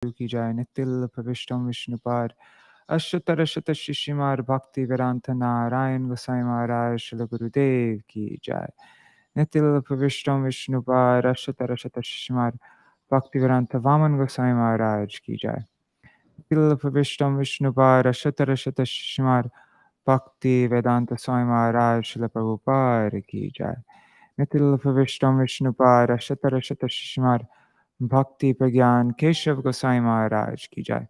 की जय। नितिल प्रविष्टम विष्णुपाद अश्वतर शत शिशिमार भक्ति वेदांत नारायण गोसाई महाराज श्रील गुरुदेव की जय। नितिल प्रविष्टम विष्णुपाद अश्वतर शत शिशिमार भक्ति वेदांत वामन गोसाई महाराज की जय। नितिल प्रविष्टम विष्णुपाद अश्वतर शत शिशिमार भक्ति वेदांत स्वामी महाराज श्रील प्रभुपाद की जय। नितिल प्रविष्टम विष्णुपाद अश्वतर शत शिशिमार भक्ति प्रज्ञान केशव गोसाई महाराज की जय।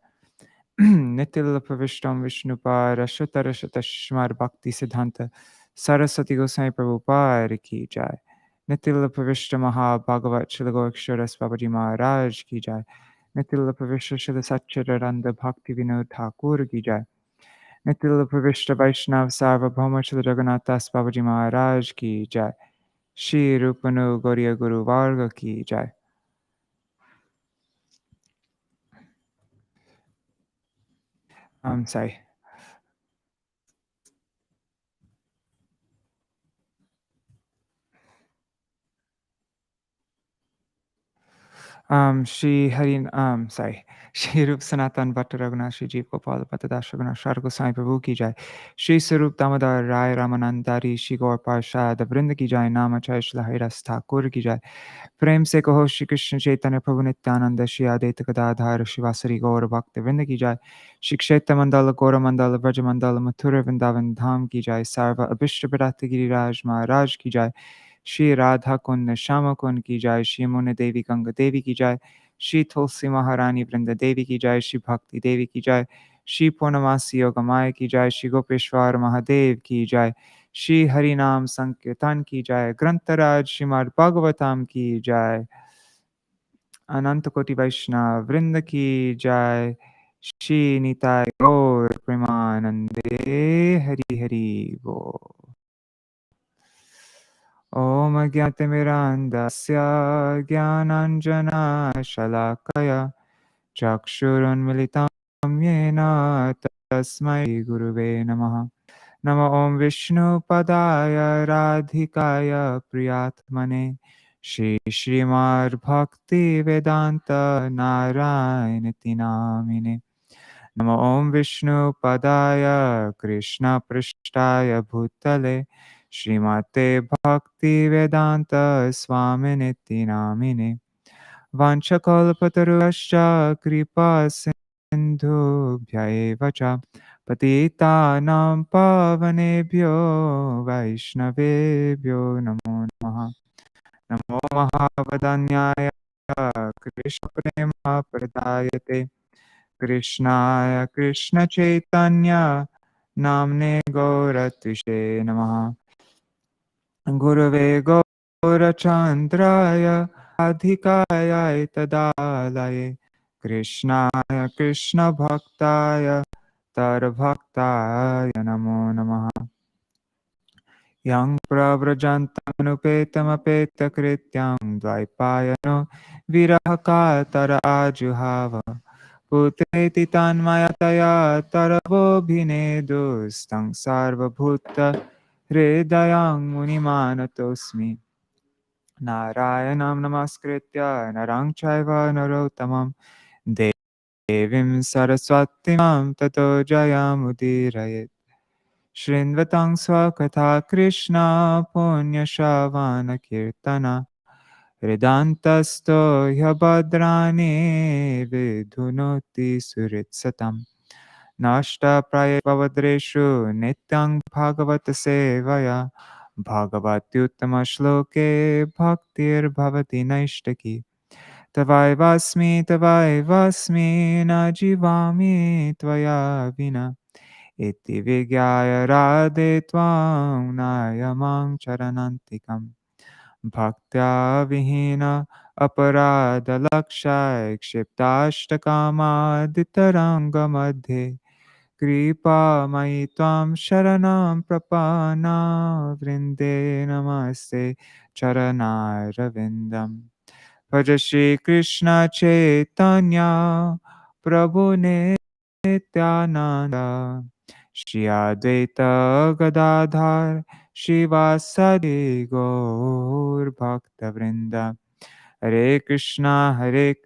नितिल प्रविष्टम विष्णुपाद अश्वतर शतश्मार भक्ति सिद्धांत सरस्वती गोसाई प्रभुपाद की जय। नितिल प्रविष्ट महाभागवत श्री गोक्षर बाबाजी महाराज की जय। नितिल प्रविष्ट श्री सच्चिदानंद भक्ति विनोद ठाकुर की जय। नितिल प्रविष्ट वैष्णव सार्वभौम श्री जगन्नाथ दास बाबाजी महाराज की जय। श्री रूपनु गौरिया गुरु वर्ग की जय। Sai. Shri Harin, sorry, Shri Rup Sanatan Bhatta Raghunath, Shri Jeev Gopal Bhatta Das Raghunath, Shri Gosai Prabhu ki jai, Shri Sarup Damodar Rai Ramanandari, Shri Gaur Parshad Vrinda ki jai, Namachay Shri Hairas Ṭhākura ki jai, प्रेम से कहो श्री कृष्ण चैतन्य प्रभु नित्यानंद श्री आदित्य गदाधार शिवासरी गौर भक्त वृंद की जाय। श्री क्षेत्र मंडल गौर मंडल ब्रज मंडल मथुर वृंदावन धाम की जाय। सर्व अभिष्ट विराट गिरिराज महाराज की जाय। श्री राधा कुंड श्याम कुंड की जाय। श्री मुनि देवी गंग देवी की जाय। श्री तुलसी महारानी वृंद देवी की जाय। श्री भक्ति देवी की जाय। श्री पूर्णमासी योगमाय की जाय। श्री गोपेश्वर महादेव की जाय। श्री हरिनाम संकीर्तन की जाय। ग्रंथराज श्रीमद् भागवतम की जाय। अनंत कोटि वैष्णव वृंद की जाय। श्री निताय गौर प्रेमानंदे हरि हरि बोल। ओम ज्ञातमिरान्धस्य ज्ञानाञ्जना शलाकया चक्षुरुन्मिलितं येन तस्मै गुरुवे नमः। नमो ॐ विष्णुपदाय राधिकाय प्रियात्मने श्री श्रीमद्भक्तिवेदान्त नारायणति नामिने। नमो ॐ विष्णुपदाय कृष्णपृष्ठाय भूतले श्रीमते भक्तिवेदान्त स्वामिनिति नामिने। वाञ्छकल्पतरुश्च कृपा सिन्धुभ्य एव च पतितानां पावनेभ्यो वैष्णवेभ्यो नमो नमः। नमो महावदन्याय कृष्णप्रेमप्रदायते कृष्णाय कृष्णचैतन्य नाम्ने गौरत्विषे नमः। गुरवे गौरचन्द्राय राधिकाय तदालये कृष्णाय कृष्णभक्ताय तरभक्ताय नमो नमः। यं प्रव्रजन्तमनुपेतमपेतकृत्यं द्वैपायनो विरहकातर आजुहाव पुत्रेति तन्मयतया तरवोऽभिनेदुस्तं सर्वभूतहृदयं मुनिमानतोऽस्मि। नारायणं नमस्कृत्य नरं चैव नरोत्तमं देवीं सरस्वतीं ततो जयमुदीरयेत्। शृण्वतं स्वकथा कृष्णा पुण्यश्रवणकीर्तना हृदान्तस्थो ह्यभद्राणि विधुनोति सुहृत्सतम्। नष्टप्रायेष्वद्रेषु नित्यं भागवत सेवया भगवत्युत्तमश्लोके भक्तिर्भवति नैष्टिकी। तवैवास्मि न जीवामि त्वया विना इति विज्ञाय राधे त्वां नायमां चरणान्तिकम्। भक्त्या विहीन अपराधलक्षाय क्षिप्ताष्टकामादितरङ्गमध्ये कृपामयि त्वां शरणं प्रपन्ना वृन्दे नमस्ते चरणारविन्दम्। भज श्रीकृष्ण चैतन्य प्रभु नित्यानन्द श्री अद्वैत गदाधर श्रीवासदि गौर भक्तवृंद। Hare Krishna,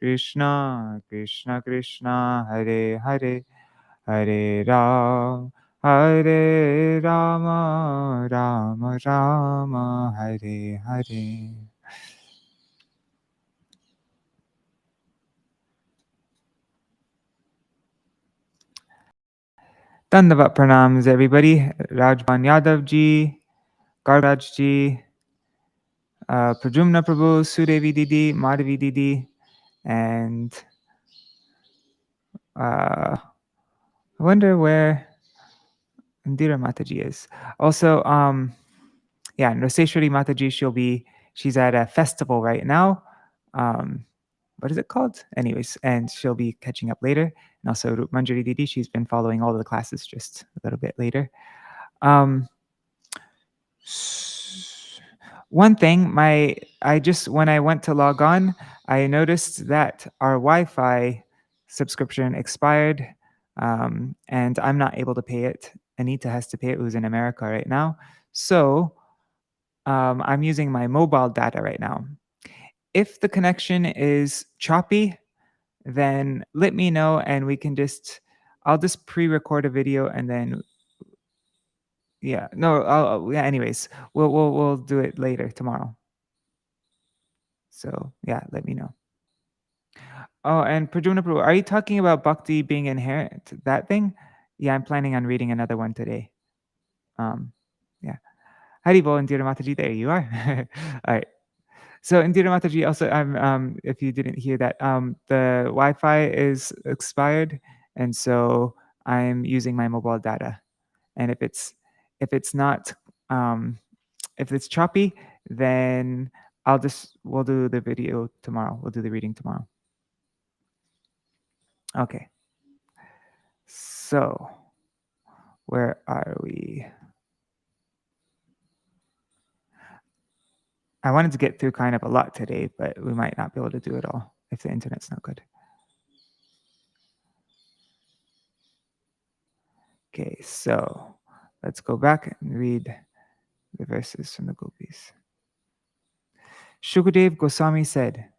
Krishna Krishna, Hare Hare, Hare Ram, Hare Rama, Rama Rama, Hare Hare. Dandavat pranams, everybody. Rajban Yadav ji, Gargraj ji, Prajumna Prabhu, Sudevi Didi, Madhavi Didi, and I wonder where Indira Mataji is. Also, yeah, Noseshwari Mataji, she's at a festival right now. What is it called? Anyways, and she'll be catching up later. And also Rup Manjari Didi, she's been following all of the classes just a little bit later. One thing, when I went to log on, I noticed that our Wi-Fi subscription expired, and I'm not able to pay it. Anita has to pay it, who's in America right now. So I'm using my mobile data right now. If the connection is choppy, then let me know and I'll just pre-record a video and then anyways, we'll do it later tomorrow. So yeah, let me know. Oh, and Prajuna Prabhu, are you talking about bhakti being inherent? That thing? Yeah, I'm planning on reading another one today. Yeah. Haribol and Indira Mataji, there you are. All right. So Indira Mataji, also, if you didn't hear that, the Wi-Fi is expired, and so I'm using my mobile data. And if it's not if it's choppy, then we'll do the video tomorrow. We'll do the reading tomorrow. Okay. So where are we? I wanted to get through kind of a lot today, but we might not be able to do it all if the internet's not good. Okay, so let's go back and read the verses from the Gopīs. Shukadev Gosvāmī said,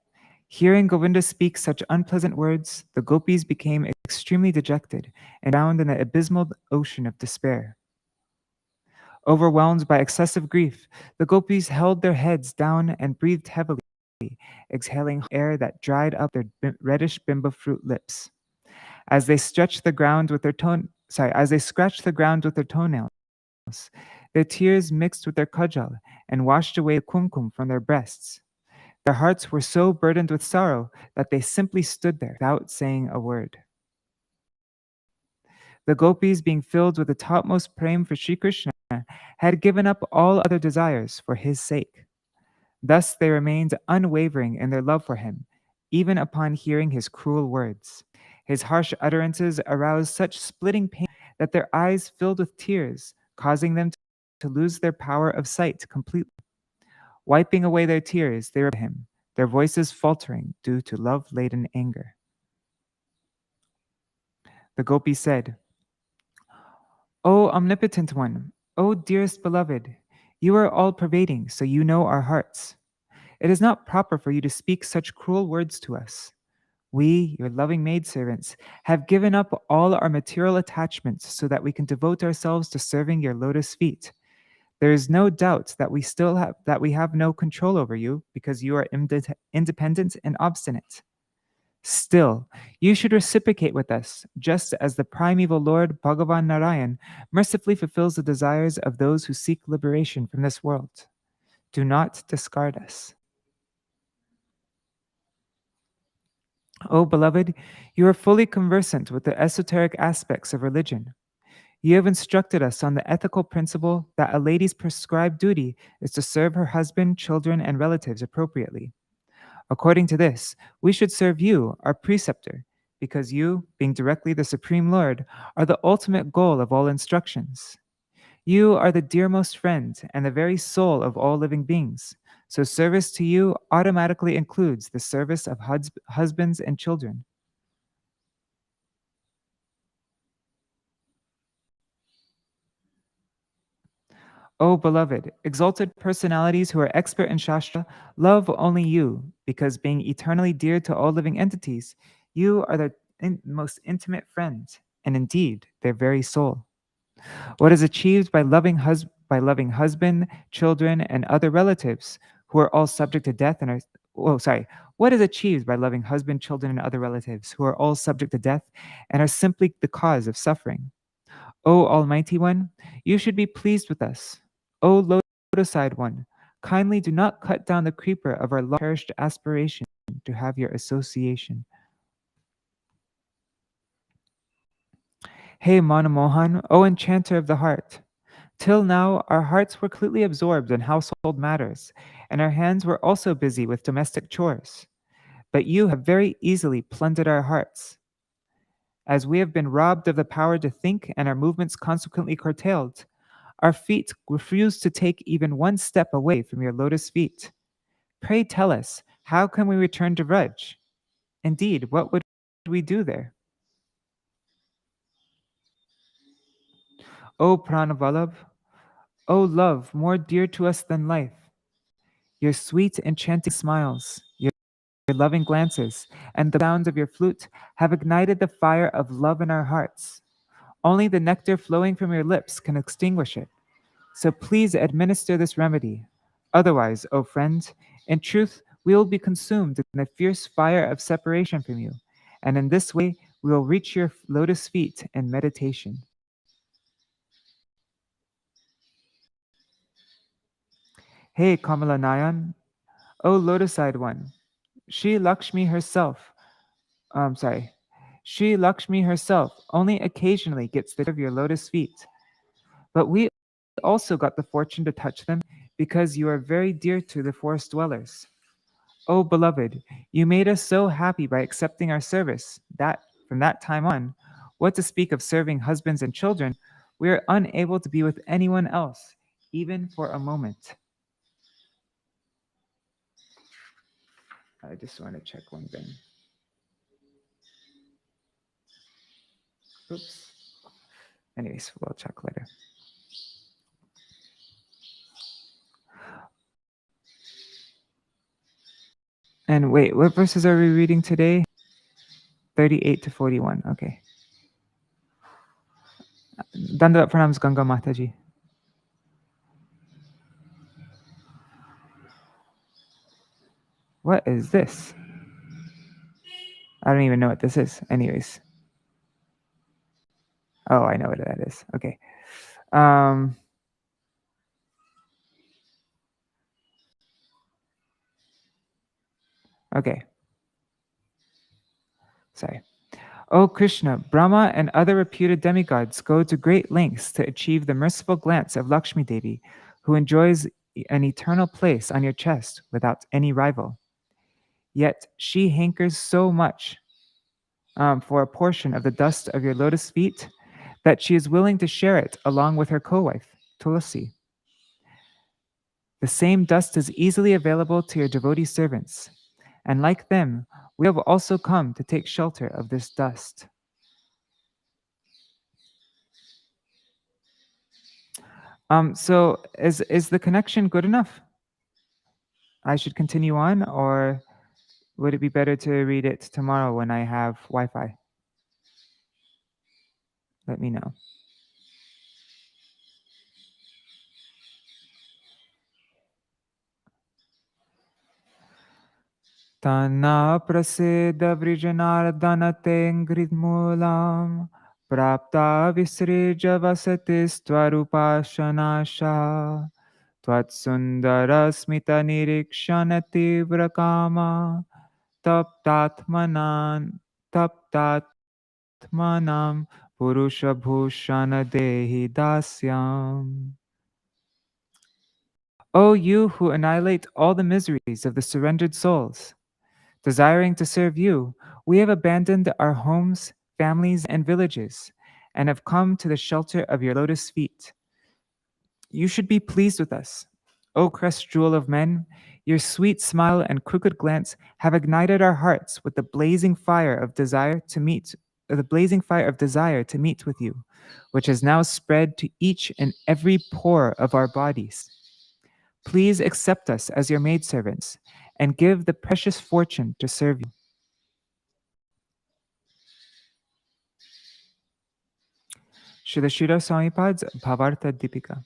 hearing Govinda speak such unpleasant words, the Gopīs became extremely dejected and drowned in an abysmal ocean of despair. Overwhelmed by excessive grief, the Gopīs held their heads down and breathed heavily, exhaling air that dried up their reddish bimba fruit lips. As they scratched the ground with their toenails, their tears mixed with their kajal and washed away the kumkum from their breasts. Their hearts were so burdened with sorrow that they simply stood there without saying a word. The Gopīs, being filled with the topmost prema for Śrī Kṛṣṇa, had given up all other desires for his sake. Thus they remained unwavering in their love for him, even upon hearing his cruel words. His harsh utterances aroused such splitting pain that their eyes filled with tears, causing them to lose their power of sight completely. Wiping away their tears, they rebuked him, their voices faltering due to love-laden anger. The Gopi said, O omnipotent one, O dearest beloved, you are all-pervading, so you know our hearts. It is not proper for you to speak such cruel words to us. We, your loving maidservants, have given up all our material attachments so that we can devote ourselves to serving your lotus feet. There is no doubt that we have no control over you because you are independent and obstinate. Still, you should reciprocate with us, just as the primeval Lord Bhagavan Narayan mercifully fulfills the desires of those who seek liberation from this world. Do not discard us. O beloved, you are fully conversant with the esoteric aspects of religion. You have instructed us on the ethical principle that a lady's prescribed duty is to serve her husband, children, and relatives appropriately. According to this, we should serve you, our preceptor, because you, being directly the Supreme Lord, are the ultimate goal of all instructions. You are the dearmost friend and the very soul of all living beings, so service to you automatically includes the service of husbands and children. O beloved, exalted personalities who are expert in Shastra, love only you, because being eternally dear to all living entities, you are their most intimate friend, and indeed their very soul. What is achieved by loving husband, children, and other relatives who are all subject to death and are what is achieved by loving husband, children, and other relatives who are all subject to death and are simply the cause of suffering? O Almighty One, you should be pleased with us. O Lotus-eyed One, kindly do not cut down the creeper of our long-cherished aspiration to have your association. Hey Manamohan, O enchanter of the heart, till now our hearts were completely absorbed in household matters, and our hands were also busy with domestic chores. But you have very easily plundered our hearts. As we have been robbed of the power to think and our movements consequently curtailed, our feet refuse to take even one step away from your lotus feet. Pray tell us, how can we return to Vraj? Indeed, what would we do there? O Pranavalabh, O love more dear to us than life, your sweet, enchanting smiles, your loving glances, and the sounds of your flute have ignited the fire of love in our hearts. Only the nectar flowing from your lips can extinguish it. So please administer this remedy. Otherwise, O friend, in truth, we will be consumed in the fierce fire of separation from you, and in this way we will reach your lotus feet in meditation. Hey Kamala Nayan, O lotus-eyed one, Sri Lakshmi herself, Sri Lakshmi herself only occasionally gets the of your lotus feet, but we also got the fortune to touch them because you are very dear to the forest dwellers. O beloved, you made us so happy by accepting our service that, from that time on, what to speak of serving husbands and children, we are unable to be with anyone else, even for a moment. I just want to check one thing. Oops. Anyways, we'll check later. And wait, what verses are we reading today? 38 to 41. Okay. Dandavat pranams Ganga Mataji. What is this? I don't even know what this is. Anyways. Oh, I know what that is. Okay. Okay. Sorry. O Krishna, Brahma and other reputed demigods go to great lengths to achieve the merciful glance of Lakshmi Devi, who enjoys an eternal place on your chest without any rival. Yet she hankers so much for a portion of the dust of your lotus feet that she is willing to share it along with her co-wife, Tulasi. The same dust is easily available to your devotee servants, and like them, we have also come to take shelter of this dust. So is the connection good enough? I should continue on, or would it be better to read it tomorrow when I have Wi-Fi? Let me know. Tanna prasida vrijanardana tengridmulam prapta visrija vasatis tvarupashanasha tvatsundara smita nirikshanati vrakama taptatmanan taptatmanam purusha bhushana dehi dasyam. O you who annihilate all the miseries of the surrendered souls, desiring to serve you, we have abandoned our homes, families, and villages, and have come to the shelter of your lotus feet. You should be pleased with us. O crest jewel of men, your sweet smile and crooked glance have ignited our hearts with the blazing fire of desire to meet fire of desire to meet with you, which has now spread to each and every pore of our bodies. Please accept us as your maidservants and give the precious fortune to serve you. Srila Swāmipad's Bhavartha Dipika.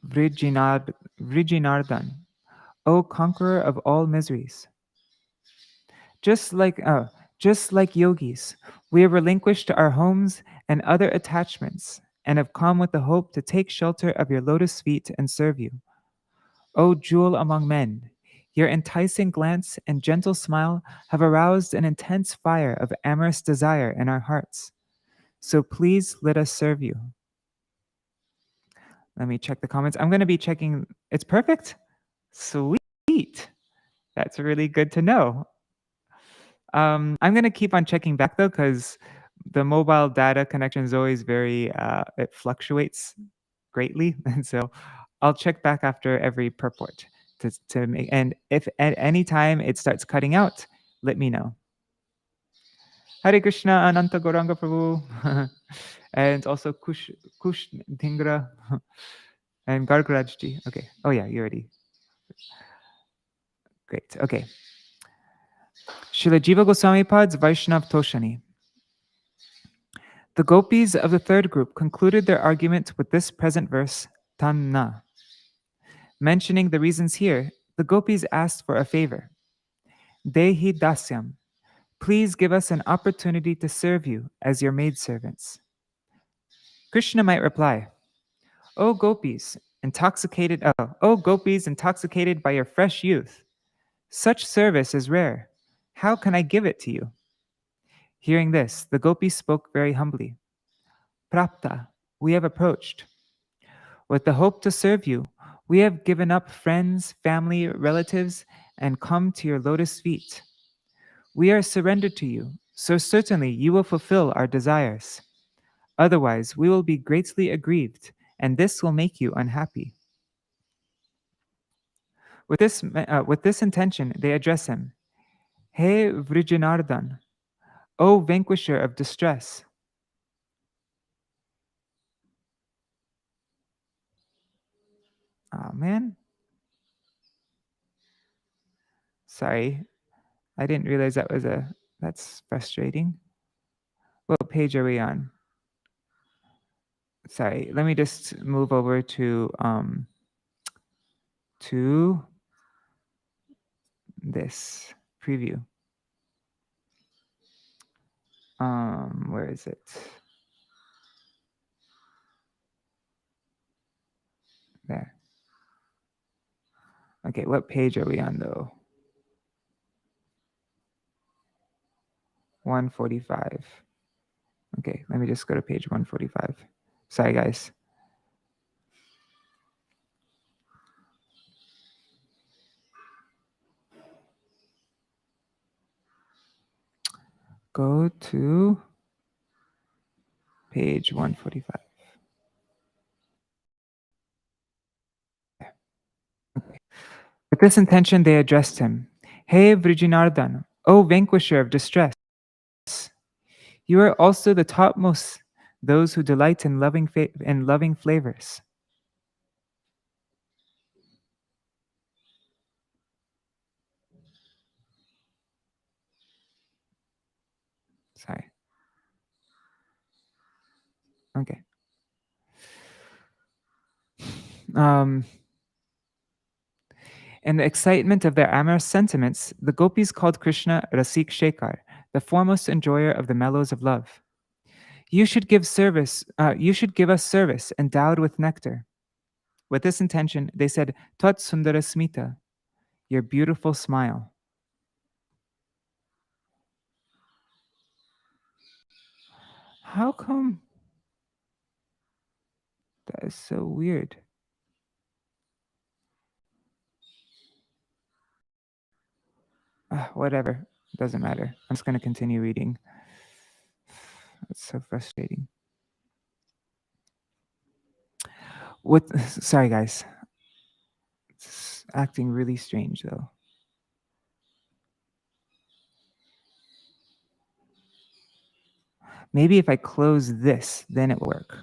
Vrijinardan, O conqueror of all miseries. Just like yogis, we have relinquished our homes and other attachments and have come with the hope to take shelter of your lotus feet and serve you. O jewel among men, your enticing glance and gentle smile have aroused an intense fire of amorous desire in our hearts. So please let us serve you. Let me check the comments. I'm going to be checking. It's perfect? Sweet. That's really good to know. I'm going to keep on checking back though, because the mobile data connection is always very, it fluctuates greatly. And so I'll check back after every purport to make, and if at any time it starts cutting out, let me know. Hare Krishna, Ananta Gauranga Prabhu, and also Kush Dhingra and Gargarajji. Okay. Oh yeah, you already. Great. Okay. Srila Jīva Gosvāmī Pad's Vaishnav Toshani. The Gopīs of the third group concluded their argument with this present verse, Tanna. Mentioning the reasons here, the Gopīs asked for a favor. Dehi dasyam. Please give us an opportunity to serve you as your maidservants. Krishna might reply, O Gopīs, intoxicated by your fresh youth, such service is rare. How can I give it to you? Hearing this, the Gopis spoke very humbly. Prapta, we have approached. With the hope to serve you, we have given up friends, family, relatives, and come to your lotus feet. We are surrendered to you, so certainly you will fulfill our desires. Otherwise, we will be greatly aggrieved, and this will make you unhappy. With this intention, they address him. Hey Vrijinardan, O vanquisher of distress. Oh man. Sorry, I didn't realize that's frustrating. What page are we on? Sorry, let me just move over to this preview. Where is it? There. Okay, what page are we on though? 145. Okay, let me just go to page 145. Sorry, guys. Go to page 145. Okay. With this intention, they addressed him. Hey Vrijinardan, O vanquisher of distress. You are also the topmost, those who delight in loving flavors. Sorry. Okay. In the excitement of their amorous sentiments, the Gopis called Krishna Rasik Shekhar, the foremost enjoyer of the mellows of love. You should give us service endowed with nectar. With this intention, they said, Tat Sundara Smita, your beautiful smile. How come? That is so weird. Whatever, it doesn't matter. I'm just going to continue reading. It's so frustrating. Sorry, guys. It's acting really strange, though. Maybe if I close this, then it will work.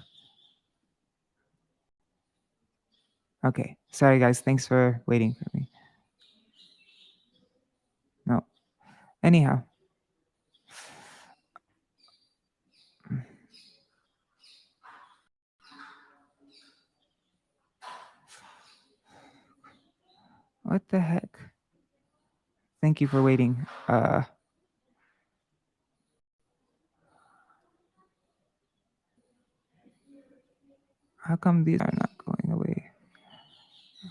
Okay, sorry guys, thanks for waiting for me. No, anyhow. What the heck? Thank you for waiting. How come these are not going away?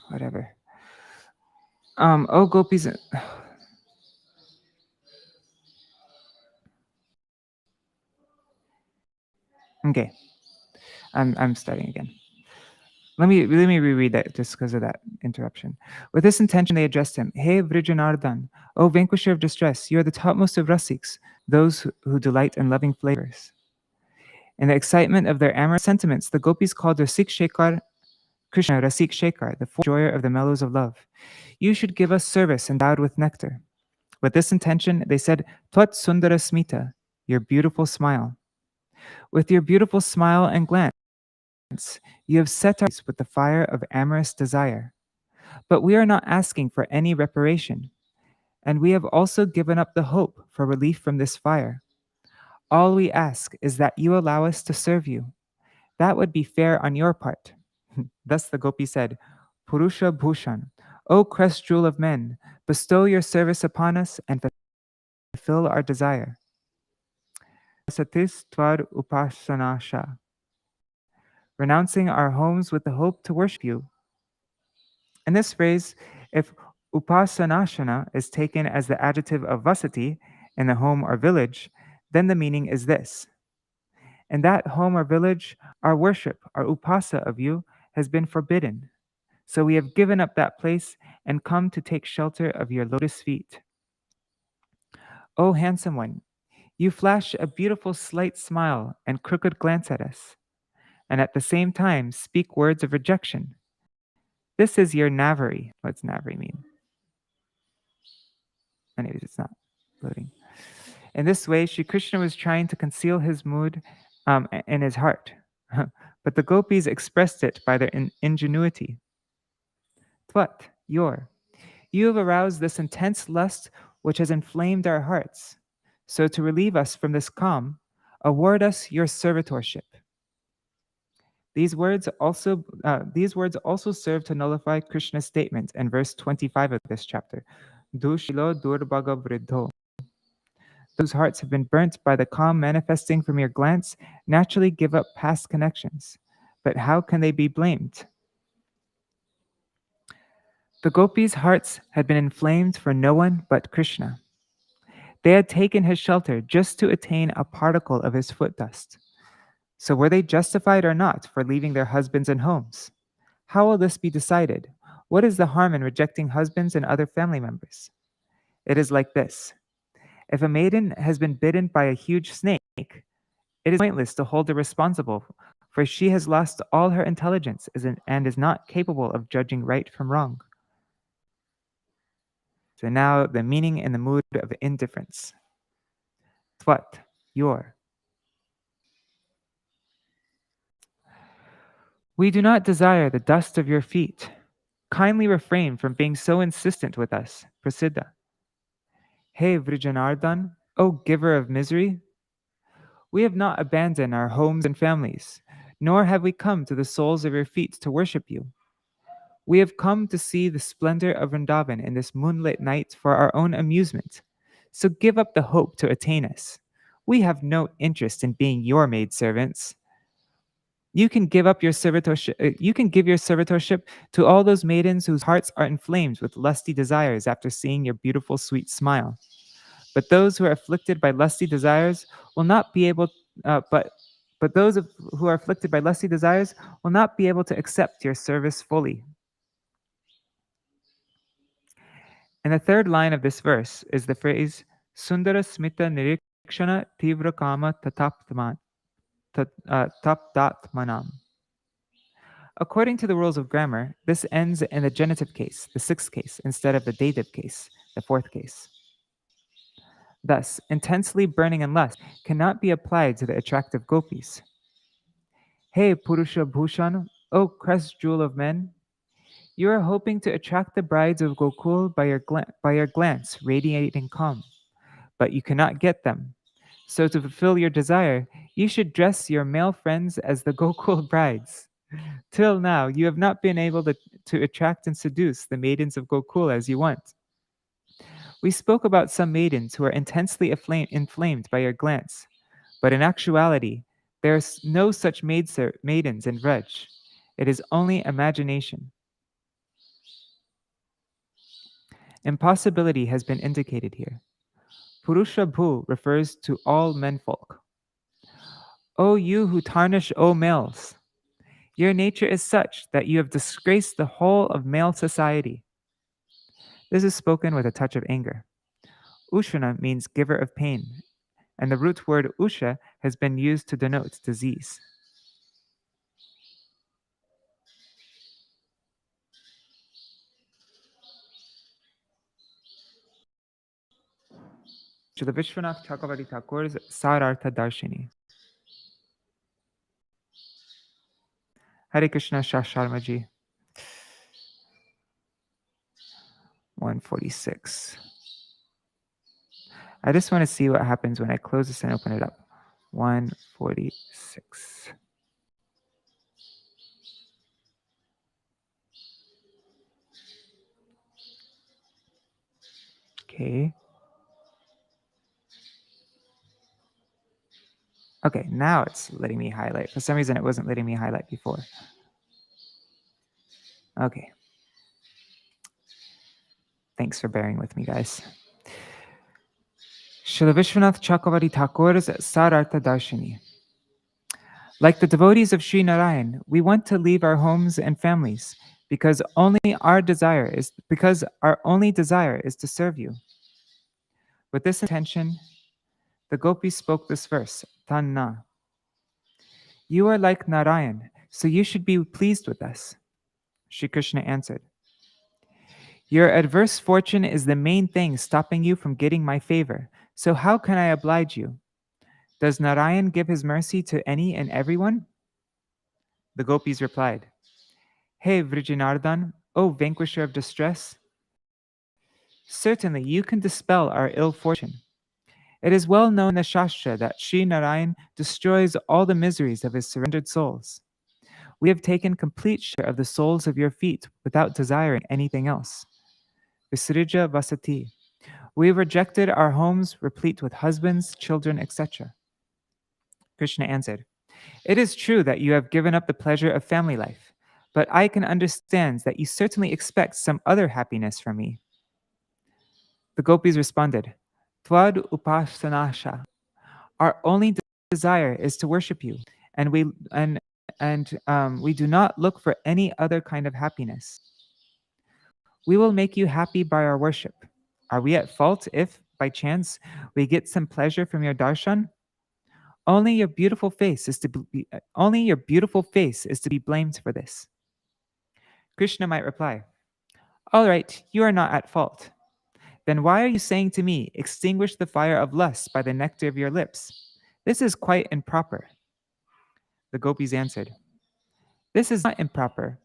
Whatever. Oh, Gopis. Okay, I'm starting again. Let me reread that just because of that interruption. With this intention, they addressed him. Hey, Vrijanardhan, O vanquisher of distress, you are the topmost of Rasiks, those who delight in loving flavors. In the excitement of their amorous sentiments, the Gopis called Rasik Shekhar Krishna Rasik Shekhar, the enjoyer of the mellows of love. You should give us service endowed with nectar. With this intention, they said, Tvat Sundara Smita, your beautiful smile. With your beautiful smile and glance, you have set us with the fire of amorous desire. But we are not asking for any reparation, and we have also given up the hope for relief from this fire. All we ask is that you allow us to serve you. That would be fair on your part. Thus the Gopi said, Purusha Bhushan, O crest jewel of men, bestow your service upon us and fulfill our desire. Satis Tvar Upasanasha, renouncing our homes with the hope to worship you. In this phrase, if upasanashana is taken as the adjective of vasati in the home or village, then the meaning is this. In that home or village, our worship, our upasa of you, has been forbidden. So we have given up that place and come to take shelter of your lotus feet. O handsome one, you flash a beautiful slight smile and crooked glance at us, and at the same time speak words of rejection. This is your navari. What's navari mean? Anyways, it's not loading. In this way, Śrī Kṛṣṇa was trying to conceal his mood in his heart, but the gopis expressed it by their ingenuity. Tvat, you have aroused this intense lust which has inflamed our hearts. So to relieve us from this calm, award us your servitorship. These words also serve to nullify Krishna's statement in verse 25 of this chapter. Dushilo durbhaga vriddho. Those hearts have been burnt by the calm manifesting from your glance naturally give up past connections. But how can they be blamed? The gopis' hearts had been inflamed for no one but Krishna. They had taken his shelter just to attain a particle of his foot dust. So were they justified or not for leaving their husbands and homes? How will this be decided? What is the harm in rejecting husbands and other family members? It is like this. If a maiden has been bitten by a huge snake, it is pointless to hold her responsible, for she has lost all her intelligence and is not capable of judging right from wrong. So now the meaning and the mood of indifference. Tvat, your. We do not desire the dust of your feet. Kindly refrain from being so insistent with us. Prasiddha. Hey Vrijanardhan, O giver of misery, we have not abandoned our homes and families, nor have we come to the soles of your feet to worship you. We have come to see the splendor of Vrindavan in this moonlit night for our own amusement. So give up the hope to attain us. We have no interest in being your maidservants. You can give up your servitorship. You can give your servitorship to all those maidens whose hearts are inflamed with lusty desires after seeing your beautiful, sweet smile. But those who are afflicted by lusty desires will not be able. But those who are afflicted by lusty desires will not be able to accept your service fully. And the third line of this verse is the phrase Sundara Smita Nirikshana Tivra Kama Tapdatmanam. According to the rules of grammar, this ends in the genitive case, the sixth case, instead of the dative case, the fourth case. Thus, intensely burning in lust cannot be applied to the attractive gopis. Hey Purusha Bhushan, O crest jewel of men, you are hoping to attract the brides of Gokul by your glance radiating calm, but you cannot get them. So to fulfill your desire, you should dress your male friends as the Gokul brides. Till now, you have not been able to attract and seduce the maidens of Gokul as you want. We spoke about some maidens who are intensely inflamed by your glance, but in actuality, there are no such maidens in Vraj. It is only imagination. Impossibility has been indicated here. Purusha Bhu refers to all menfolk. O you who tarnish O males, your nature is such that you have disgraced the whole of male society. This is spoken with a touch of anger. Ushana means giver of pain, and the root word usha has been used to denote disease. Śrīla Viśvanātha Cakravartī Thakur's rtha Darshini. Hare Krishna Shah Sharmaji. 146. I just want to see what happens when I close this and open it up. 146. Okay. Okay, now it's letting me highlight. For some reason, it wasn't letting me highlight before. Okay. Thanks for bearing with me, guys. Śrīla Viśvanātha Cakravartī Thakur's Sarartha Darshini. Like the devotees of Sri Narayan, we want to leave our homes and families because our only desire is to serve you. With this intention, the Gopis spoke this verse, Tanna. You are like Narayan, so you should be pleased with us. Śrī Kṛṣṇa answered, your adverse fortune is the main thing stopping you from getting my favor, so how can I oblige you? Does Narayan give his mercy to any and everyone? The Gopis replied, Hey Vrijinardhan, O vanquisher of distress, certainly you can dispel our ill fortune. It is well known in the Shastra that Sri Narayan destroys all the miseries of his surrendered souls. We have taken complete share of the soles of your feet without desiring anything else. Visrija vasati. We have rejected our homes replete with husbands, children, etc. Krishna answered, it is true that you have given up the pleasure of family life, but I can understand that you certainly expect some other happiness from me. The Gopis responded, Tvad upasanasha. Our only desire is to worship you, and we do not look for any other kind of happiness. We will make you happy by our worship. Are we at fault if, by chance, we get some pleasure from your darshan? Only your beautiful face is to be blamed for this. Krishna might reply, all right, you are not at fault. Then why are you saying to me, extinguish the fire of lust by the nectar of your lips? This is quite improper. The Gopis answered, this is not improper.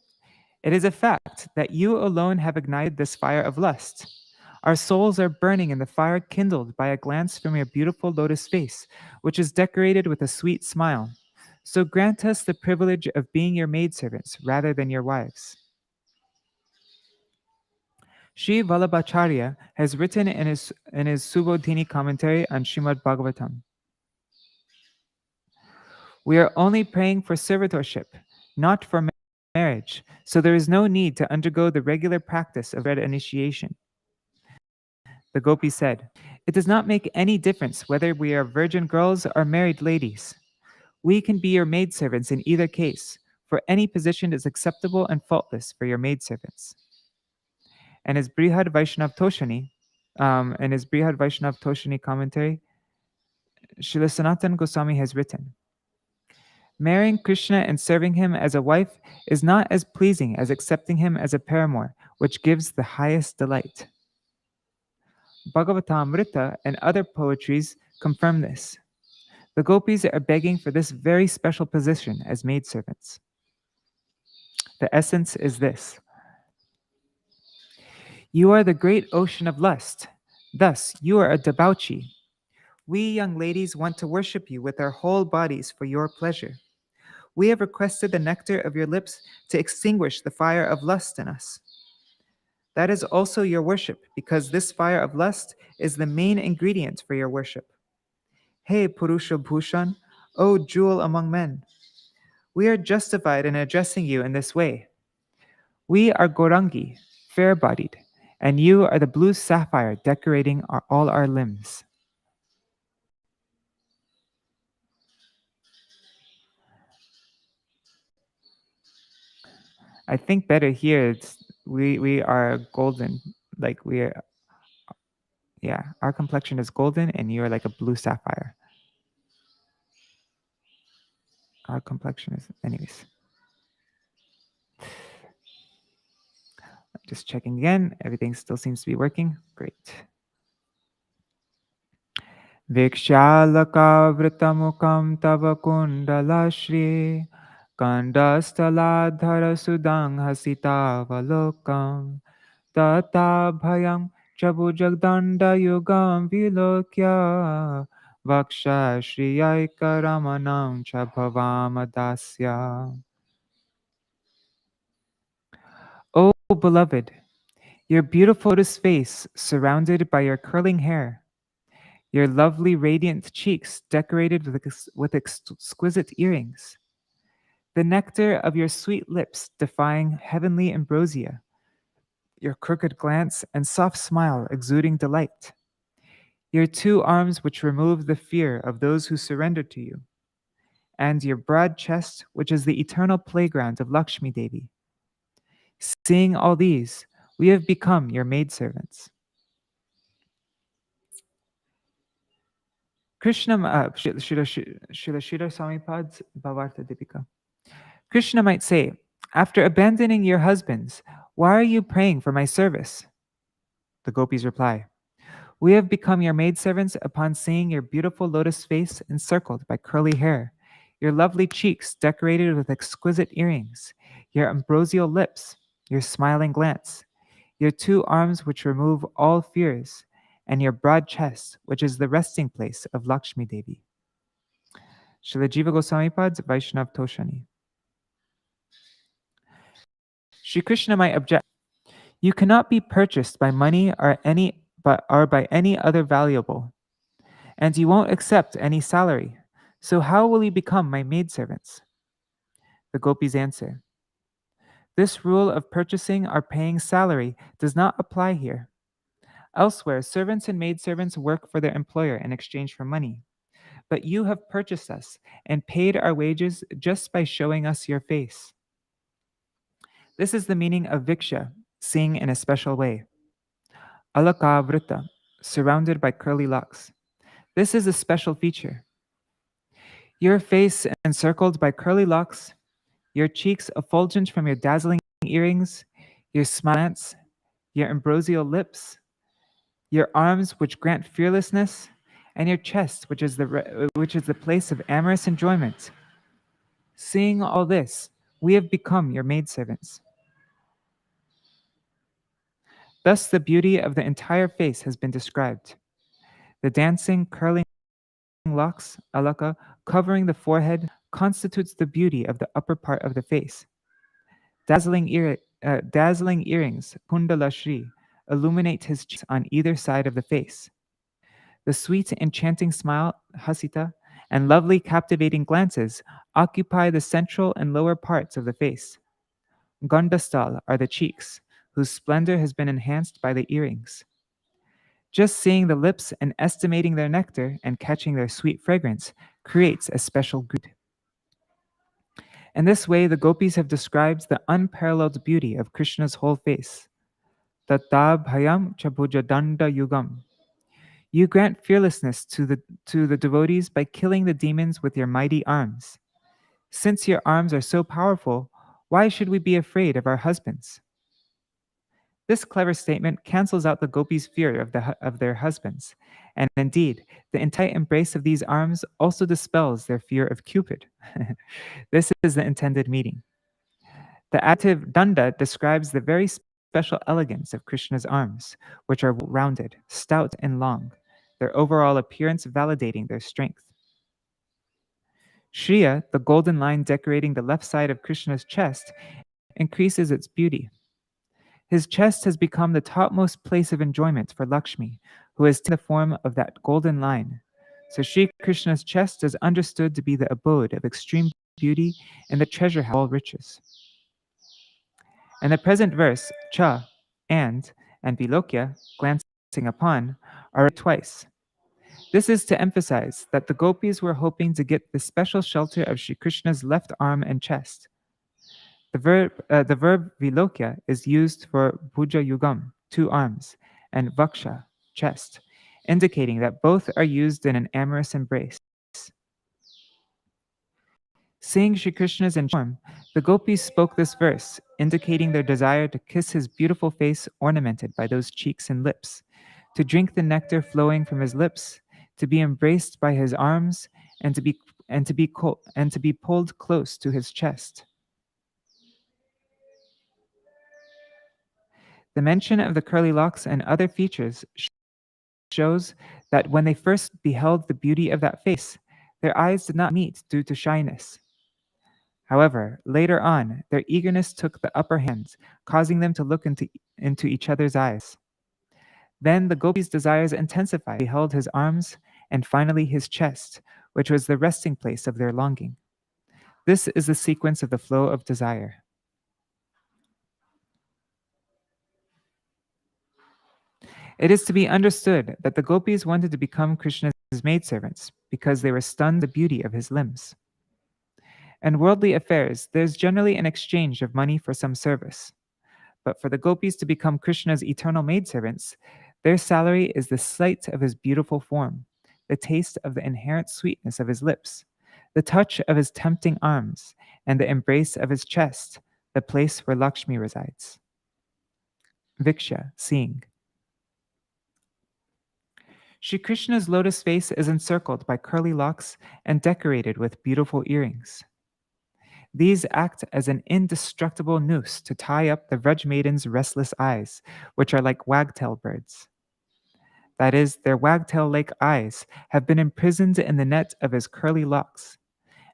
It is a fact that you alone have ignited this fire of lust. Our souls are burning in the fire kindled by a glance from your beautiful lotus face, which is decorated with a sweet smile. So grant us the privilege of being your maidservants rather than your wives. Sri Vallabhacharya has written in his Subodhini commentary on Srimad Bhagavatam, we are only praying for servitorship, not for marriage, so there is no need to undergo the regular practice of Veda initiation. The Gopi said, it does not make any difference whether we are virgin girls or married ladies. We can be your maidservants in either case, for any position is acceptable and faultless for your maidservants. And his Brihad Vaishnav Toshani, commentary, Śrīla Sanatana Gosvāmī has written, marrying Krishna and serving him as a wife is not as pleasing as accepting him as a paramour, which gives the highest delight. Bhagavatamrita and other poetries confirm this. The gopis are begging for this very special position as maidservants. The essence is this: you are the great ocean of lust. Thus, you are a debauchee. We young ladies want to worship you with our whole bodies for your pleasure. We have requested the nectar of your lips to extinguish the fire of lust in us. That is also your worship, because this fire of lust is the main ingredient for your worship. Hey Purusha Bhushan, O jewel among men, we are justified in addressing you in this way. We are Gorangi, fair-bodied, and you are the blue sapphire decorating all our limbs. I think better here, we are golden, like we are, yeah, our complexion is golden and you're like a blue sapphire. Our complexion is, anyways. Just checking again, everything still seems to be working. Great. Vikshalakavritamukam tava kundala shri kandastaladhara sudang hasitavalokam tata bhayam chabujagdanda yugam vilokya vaksha shriyaikaramanan cha bhavamadasya. O beloved, your beautiful lotus face surrounded by your curling hair, your lovely radiant cheeks decorated with exquisite earrings, the nectar of your sweet lips defying heavenly ambrosia, your crooked glance and soft smile exuding delight, your two arms which remove the fear of those who surrender to you, and your broad chest which is the eternal playground of Lakshmi Devi. Seeing all these, we have become your maidservants. Krishna, Srila Swāmīpad's Bhavartha Dipika. Krishna might say, after abandoning your husbands, why are you praying for my service? The gopis reply, we have become your maidservants upon seeing your beautiful lotus face encircled by curly hair, your lovely cheeks decorated with exquisite earrings, your ambrosial lips, your smiling glance, your two arms which remove all fears, and your broad chest, which is the resting place of Lakshmi Devi. Srila Jīva Gosvāmīpad's Vaishnav Toshani. Shri Krishna might object, you cannot be purchased by money or by any other valuable, and you won't accept any salary. So how will you become my maidservants? The gopis answer, this rule of purchasing or paying salary does not apply here. Elsewhere, servants and maidservants work for their employer in exchange for money. But you have purchased us and paid our wages just by showing us your face. This is the meaning of viksha, seeing in a special way. Alakavrita, surrounded by curly locks. This is a special feature. Your face encircled by curly locks, your cheeks effulgent from your dazzling earrings, your smiles, your ambrosial lips, your arms which grant fearlessness, and your chest which is the place of amorous enjoyment. Seeing all this, we have become your maidservants. Thus the beauty of the entire face has been described. The dancing, curling locks, alaka, covering the forehead, constitutes the beauty of the upper part of the face. Dazzling earrings, kundala shri, illuminate his cheeks on either side of the face. The sweet, enchanting smile, hasita, and lovely, captivating glances occupy the central and lower parts of the face. Gandastal are the cheeks, whose splendor has been enhanced by the earrings. Just seeing the lips and estimating their nectar and catching their sweet fragrance creates a special good. In this way, the gopis have described the unparalleled beauty of Krishna's whole face. Tata bhayam chabujadanda yugam. You grant fearlessness to the devotees by killing the demons with your mighty arms. Since your arms are so powerful, why should we be afraid of our husbands? This clever statement cancels out the gopis' fear of their husbands, and indeed, the entire embrace of these arms also dispels their fear of Cupid. This is the intended meaning. The adjective danda describes the very special elegance of Krishna's arms, which are rounded, stout, and long, their overall appearance validating their strength. Shriya, the golden line decorating the left side of Krishna's chest, increases its beauty. His chest has become the topmost place of enjoyment for Lakshmi, who has taken the form of that golden line. So Śrī Kṛṣṇa's chest is understood to be the abode of extreme beauty and the treasure house of all riches. In the present verse, cha, and vilokya, glancing upon, are twice. This is to emphasize that the gopis were hoping to get the special shelter of Śrī Kṛṣṇa's left arm and chest. The verb vilokya is used for bhuja yugam, 2 arms, and vaksha, chest, indicating that both are used in an amorous embrace. Seeing Śrī Kṛṣṇa's form, the gopis spoke this verse, indicating their desire to kiss his beautiful face ornamented by those cheeks and lips, to drink the nectar flowing from his lips, to be embraced by his arms, and to be pulled close to his chest. The mention of the curly locks and other features shows that when they first beheld the beauty of that face, their eyes did not meet due to shyness. However, later on, their eagerness took the upper hand, causing them to look into each other's eyes. Then the gopis' desires intensified, beheld his arms, and finally his chest, which was the resting place of their longing. This is the sequence of the flow of desire. It is to be understood that the gopis wanted to become Krishna's maidservants because they were stunned by the beauty of his limbs. In worldly affairs, there is generally an exchange of money for some service. But for the gopis to become Krishna's eternal maidservants, their salary is the sight of his beautiful form, the taste of the inherent sweetness of his lips, the touch of his tempting arms, and the embrace of his chest, the place where Lakshmi resides. Viksha, seeing. Śrī Kṛṣṇa's lotus face is encircled by curly locks and decorated with beautiful earrings. These act as an indestructible noose to tie up the Vraj maiden's restless eyes, which are like wagtail birds. That is, their wagtail-like eyes have been imprisoned in the net of his curly locks,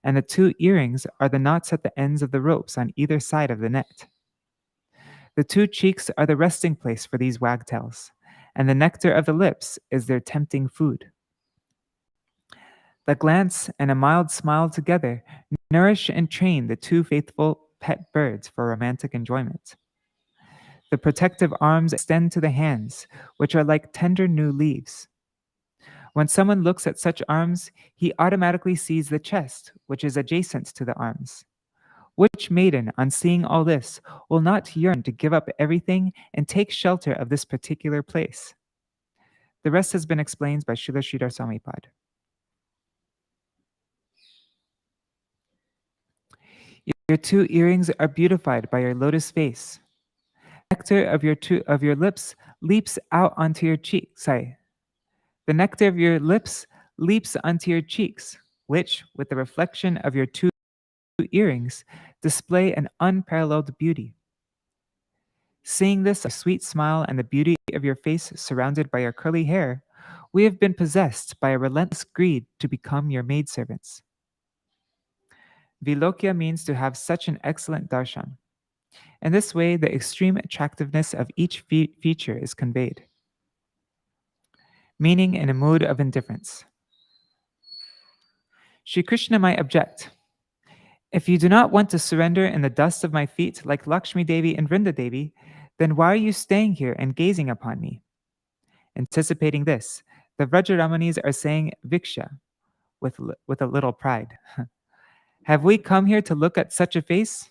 and the 2 earrings are the knots at the ends of the ropes on either side of the net. The 2 cheeks are the resting place for these wagtails, and the nectar of the lips is their tempting food. The glance and a mild smile together nourish and train the 2 faithful pet birds for romantic enjoyment. The protective arms extend to the hands, which are like tender new leaves. When someone looks at such arms, he automatically sees the chest, which is adjacent to the arms. Which maiden, on seeing all this, will not yearn to give up everything and take shelter of this particular place? The rest has been explained by Śrīla Śrīdhara Swāmī. Your 2 earrings are beautified by your lotus face. The nectar of your lips leaps out onto your cheeks. The nectar of your lips leaps onto your cheeks, which, with the reflection of your 2 earrings, display an unparalleled beauty. Seeing this, a sweet smile and the beauty of your face surrounded by your curly hair, we have been possessed by a relentless greed to become your maidservants. Vilokya means to have such an excellent darshan. In this way, the extreme attractiveness of each feature is conveyed. Meaning in a mood of indifference. Śrī Kṛṣṇa might object, if you do not want to surrender in the dust of my feet like Lakshmi Devi and Vrinda Devi, then why are you staying here and gazing upon me? Anticipating this, the Vrajramanis are saying Viksha with a little pride. Have we come here to look at such a face?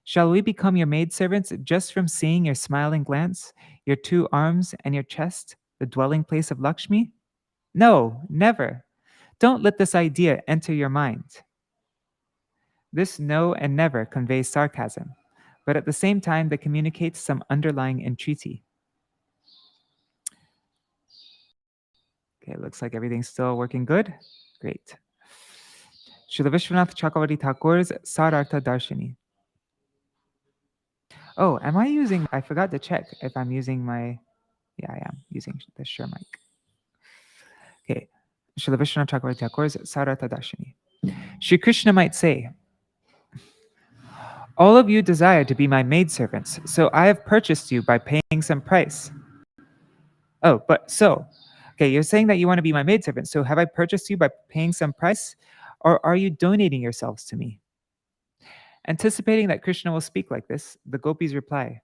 Shall we become your maidservants just from seeing your smiling glance, your 2 arms, and your chest, the dwelling place of Lakshmi? No, never. Don't let this idea enter your mind. This no and never conveys sarcasm. but at the same time, they communicate some underlying entreaty. Okay, looks like everything's still working good. Great. Śrīla Viśvanātha Cakravartī Thakur's Rtha Darshini. Oh, am I using, I forgot to check if I'm using my, yeah, I am using the Shure mic. Okay, Śrīla Viśvanātha Cakravartī Thakur's Rtha Darshini. Śrī Kṛṣṇa might say, all of you desire to be my maidservants, so I have purchased you by paying some price. Oh, but so, okay, you're saying that you want to be my maidservant, so have I purchased you by paying some price, or are you donating yourselves to me? Anticipating that Krishna will speak like this, the gopis reply,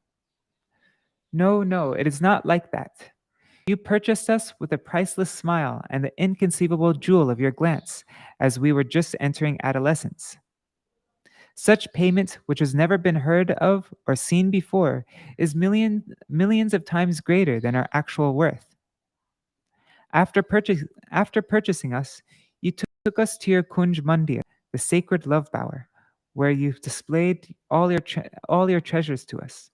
no, no, it is not like that. You purchased us with a priceless smile and the inconceivable jewel of your glance, as we were just entering adolescence. Such payment, which has never been heard of or seen before, is millions of times greater than our actual worth. After purchasing us, you took us to your Kunj Mandir, the sacred love bower, where you've displayed all your treasures to us.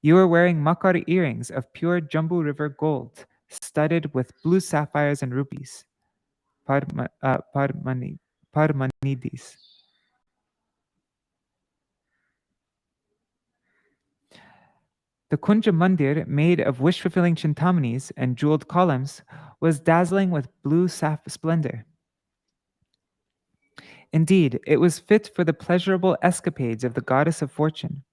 You are wearing makar earrings of pure Jambu River gold, studded with blue sapphires and rupees, parmanidis. The Kunja Mandir, made of wish-fulfilling chintamani's and jeweled columns, was dazzling with blue splendor. Indeed, it was fit for the pleasurable escapades of the goddess of fortune.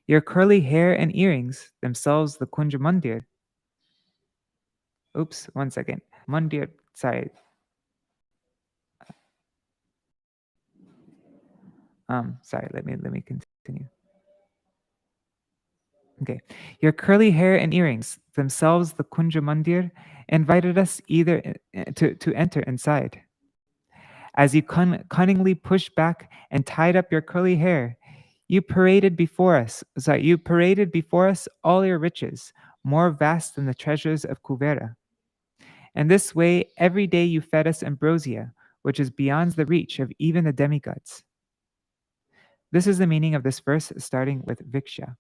Your curly hair and earrings, themselves the Kunja Mandir. Oops, one second. Mandir, sorry. Sorry, let me continue. Okay. Your curly hair and earrings, themselves the Kunja Mandir, invited us to enter inside. As you cunningly pushed back and tied up your curly hair, you paraded before us all your riches, more vast than the treasures of Kuvera. And this way, every day you fed us ambrosia, which is beyond the reach of even the demigods. This is the meaning of this verse, starting with Viksha.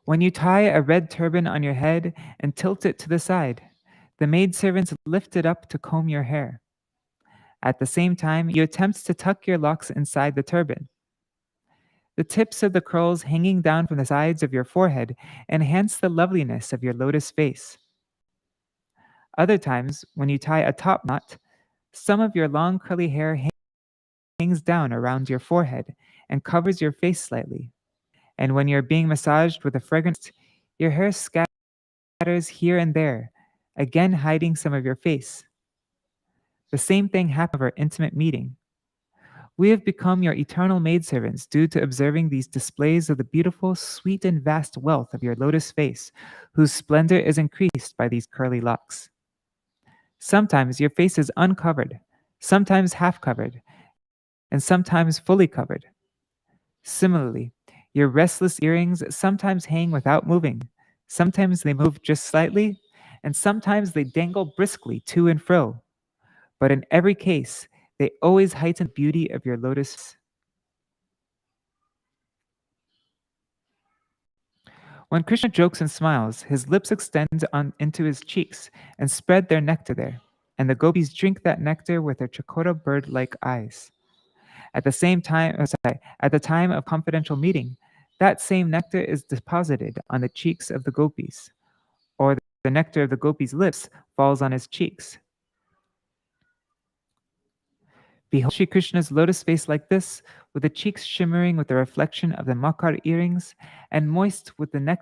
When you tie a red turban on your head and tilt it to the side, the maidservants lift it up to comb your hair. At the same time, you attempt to tuck your locks inside the turban. The tips of the curls hanging down from the sides of your forehead enhance the loveliness of your lotus face. Other times, when you tie a top knot, some of your long curly hair hangs down around your forehead and covers your face slightly. And when you're being massaged with a fragrance, your hair scatters here and there, again hiding some of your face. The same thing happened at our intimate meeting. We have become your eternal maidservants due to observing these displays of the beautiful, sweet, and vast wealth of your lotus face, whose splendor is increased by these curly locks. Sometimes your face is uncovered, sometimes half covered, and sometimes fully covered. Similarly, your restless earrings sometimes hang without moving, sometimes they move just slightly, and sometimes they dangle briskly to and fro. But in every case, they always heighten the beauty of your lotus. When Krishna jokes and smiles, his lips extend into his cheeks and spread their nectar there, and the gopis drink that nectar with their chakora bird-like eyes. At the time of confidential meeting, that same nectar is deposited on the cheeks of the gopis, or the nectar of the gopis' lips falls on his cheeks. Behold Śrī Kṛṣṇa's lotus face like this, with the cheeks shimmering with the reflection of the makar earrings, and moist with the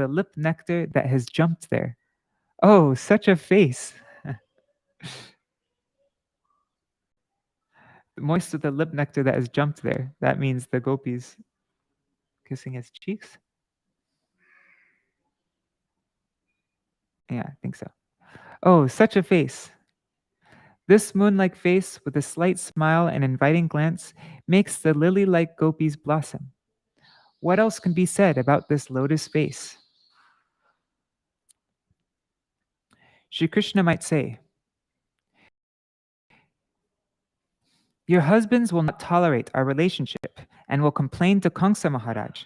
lip nectar that has jumped there. Oh, such a face! Moist with the lip nectar that has jumped there. That means the gopis kissing his cheeks? Yeah, I think so. Oh, such a face! This moon-like face, with a slight smile and inviting glance, makes the lily-like gopis blossom. What else can be said about this lotus face? Śrī Kṛṣṇa might say, Your husbands will not tolerate our relationship and will complain to Kamsa Maharaj.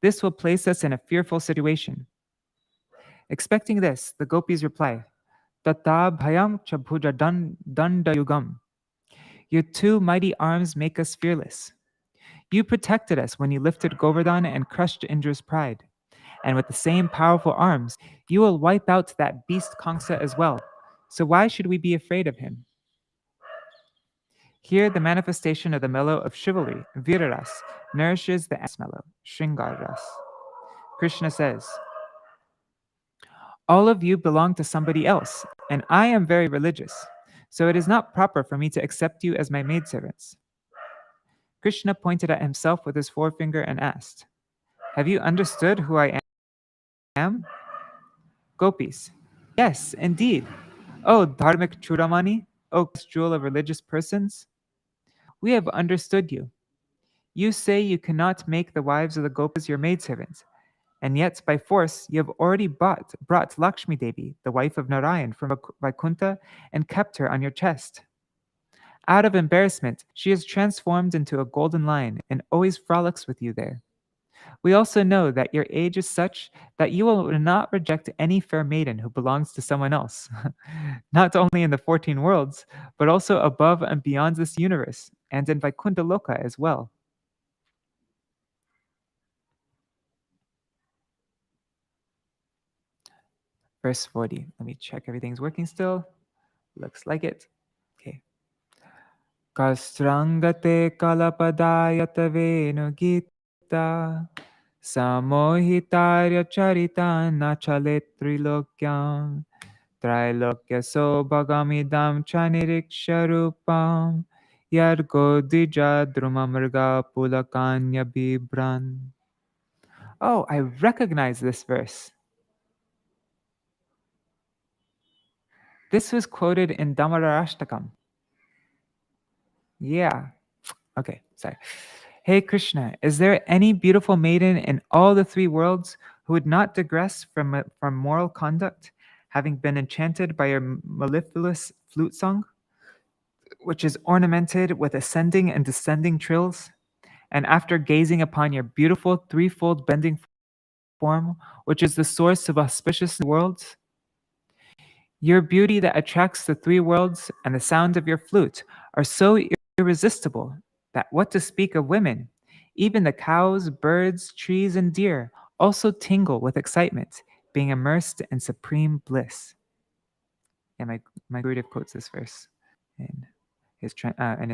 This will place us in a fearful situation. Expecting this, the gopis reply, Tata bhayam cha bhuja dandayugam. Your two mighty arms make us fearless. You protected us when you lifted Govardhan and crushed Indra's pride. And with the same powerful arms, you will wipe out that beast Kamsa as well. So why should we be afraid of him? Here, the manifestation of the mellow of chivalry, Viraras, nourishes the mellow, Shringaras. Krishna says, all of you belong to somebody else, and I am very religious, so it is not proper for me to accept you as my maidservants. Krishna pointed at himself with his forefinger and asked, have you understood who I am? Gopis, yes, indeed. Oh, Dharmik Chudamani, oh, jewel of religious persons, we have understood you. You say you cannot make the wives of the Gopis your maidservants, and yet by force you have already brought Lakshmi Devi, the wife of Narayan, from Vaikuntha and kept her on your chest. Out of embarrassment, she is transformed into a golden lion and always frolics with you there. We also know that your age is such that you will not reject any fair maiden who belongs to someone else, not only in the 14 worlds, but also above and beyond this universe, and in Vaikuntha Loka as well. Verse 40. Let me check everything's working still. Looks like it. Okay. Kastrangate kalapadayata venu gita samohitarya charita nachale trilokyam trilokya so bhagamidam chaniriksharupam yargo dija drumamarga pulakanya bibran. Oh, I recognize this verse. This was quoted in Dhammarashtakam. Yeah. Okay, sorry. Hey Krishna, is there any beautiful maiden in all the three worlds who would not digress from moral conduct, having been enchanted by your mellifluous flute song, which is ornamented with ascending and descending trills, and after gazing upon your beautiful threefold bending form, which is the source of auspicious worlds? Your beauty that attracts the three worlds and the sound of your flute are so irresistible that what to speak of women, even the cows, birds, trees, and deer also tingle with excitement, being immersed in supreme bliss. Yeah, my Gurudev quotes this verse in his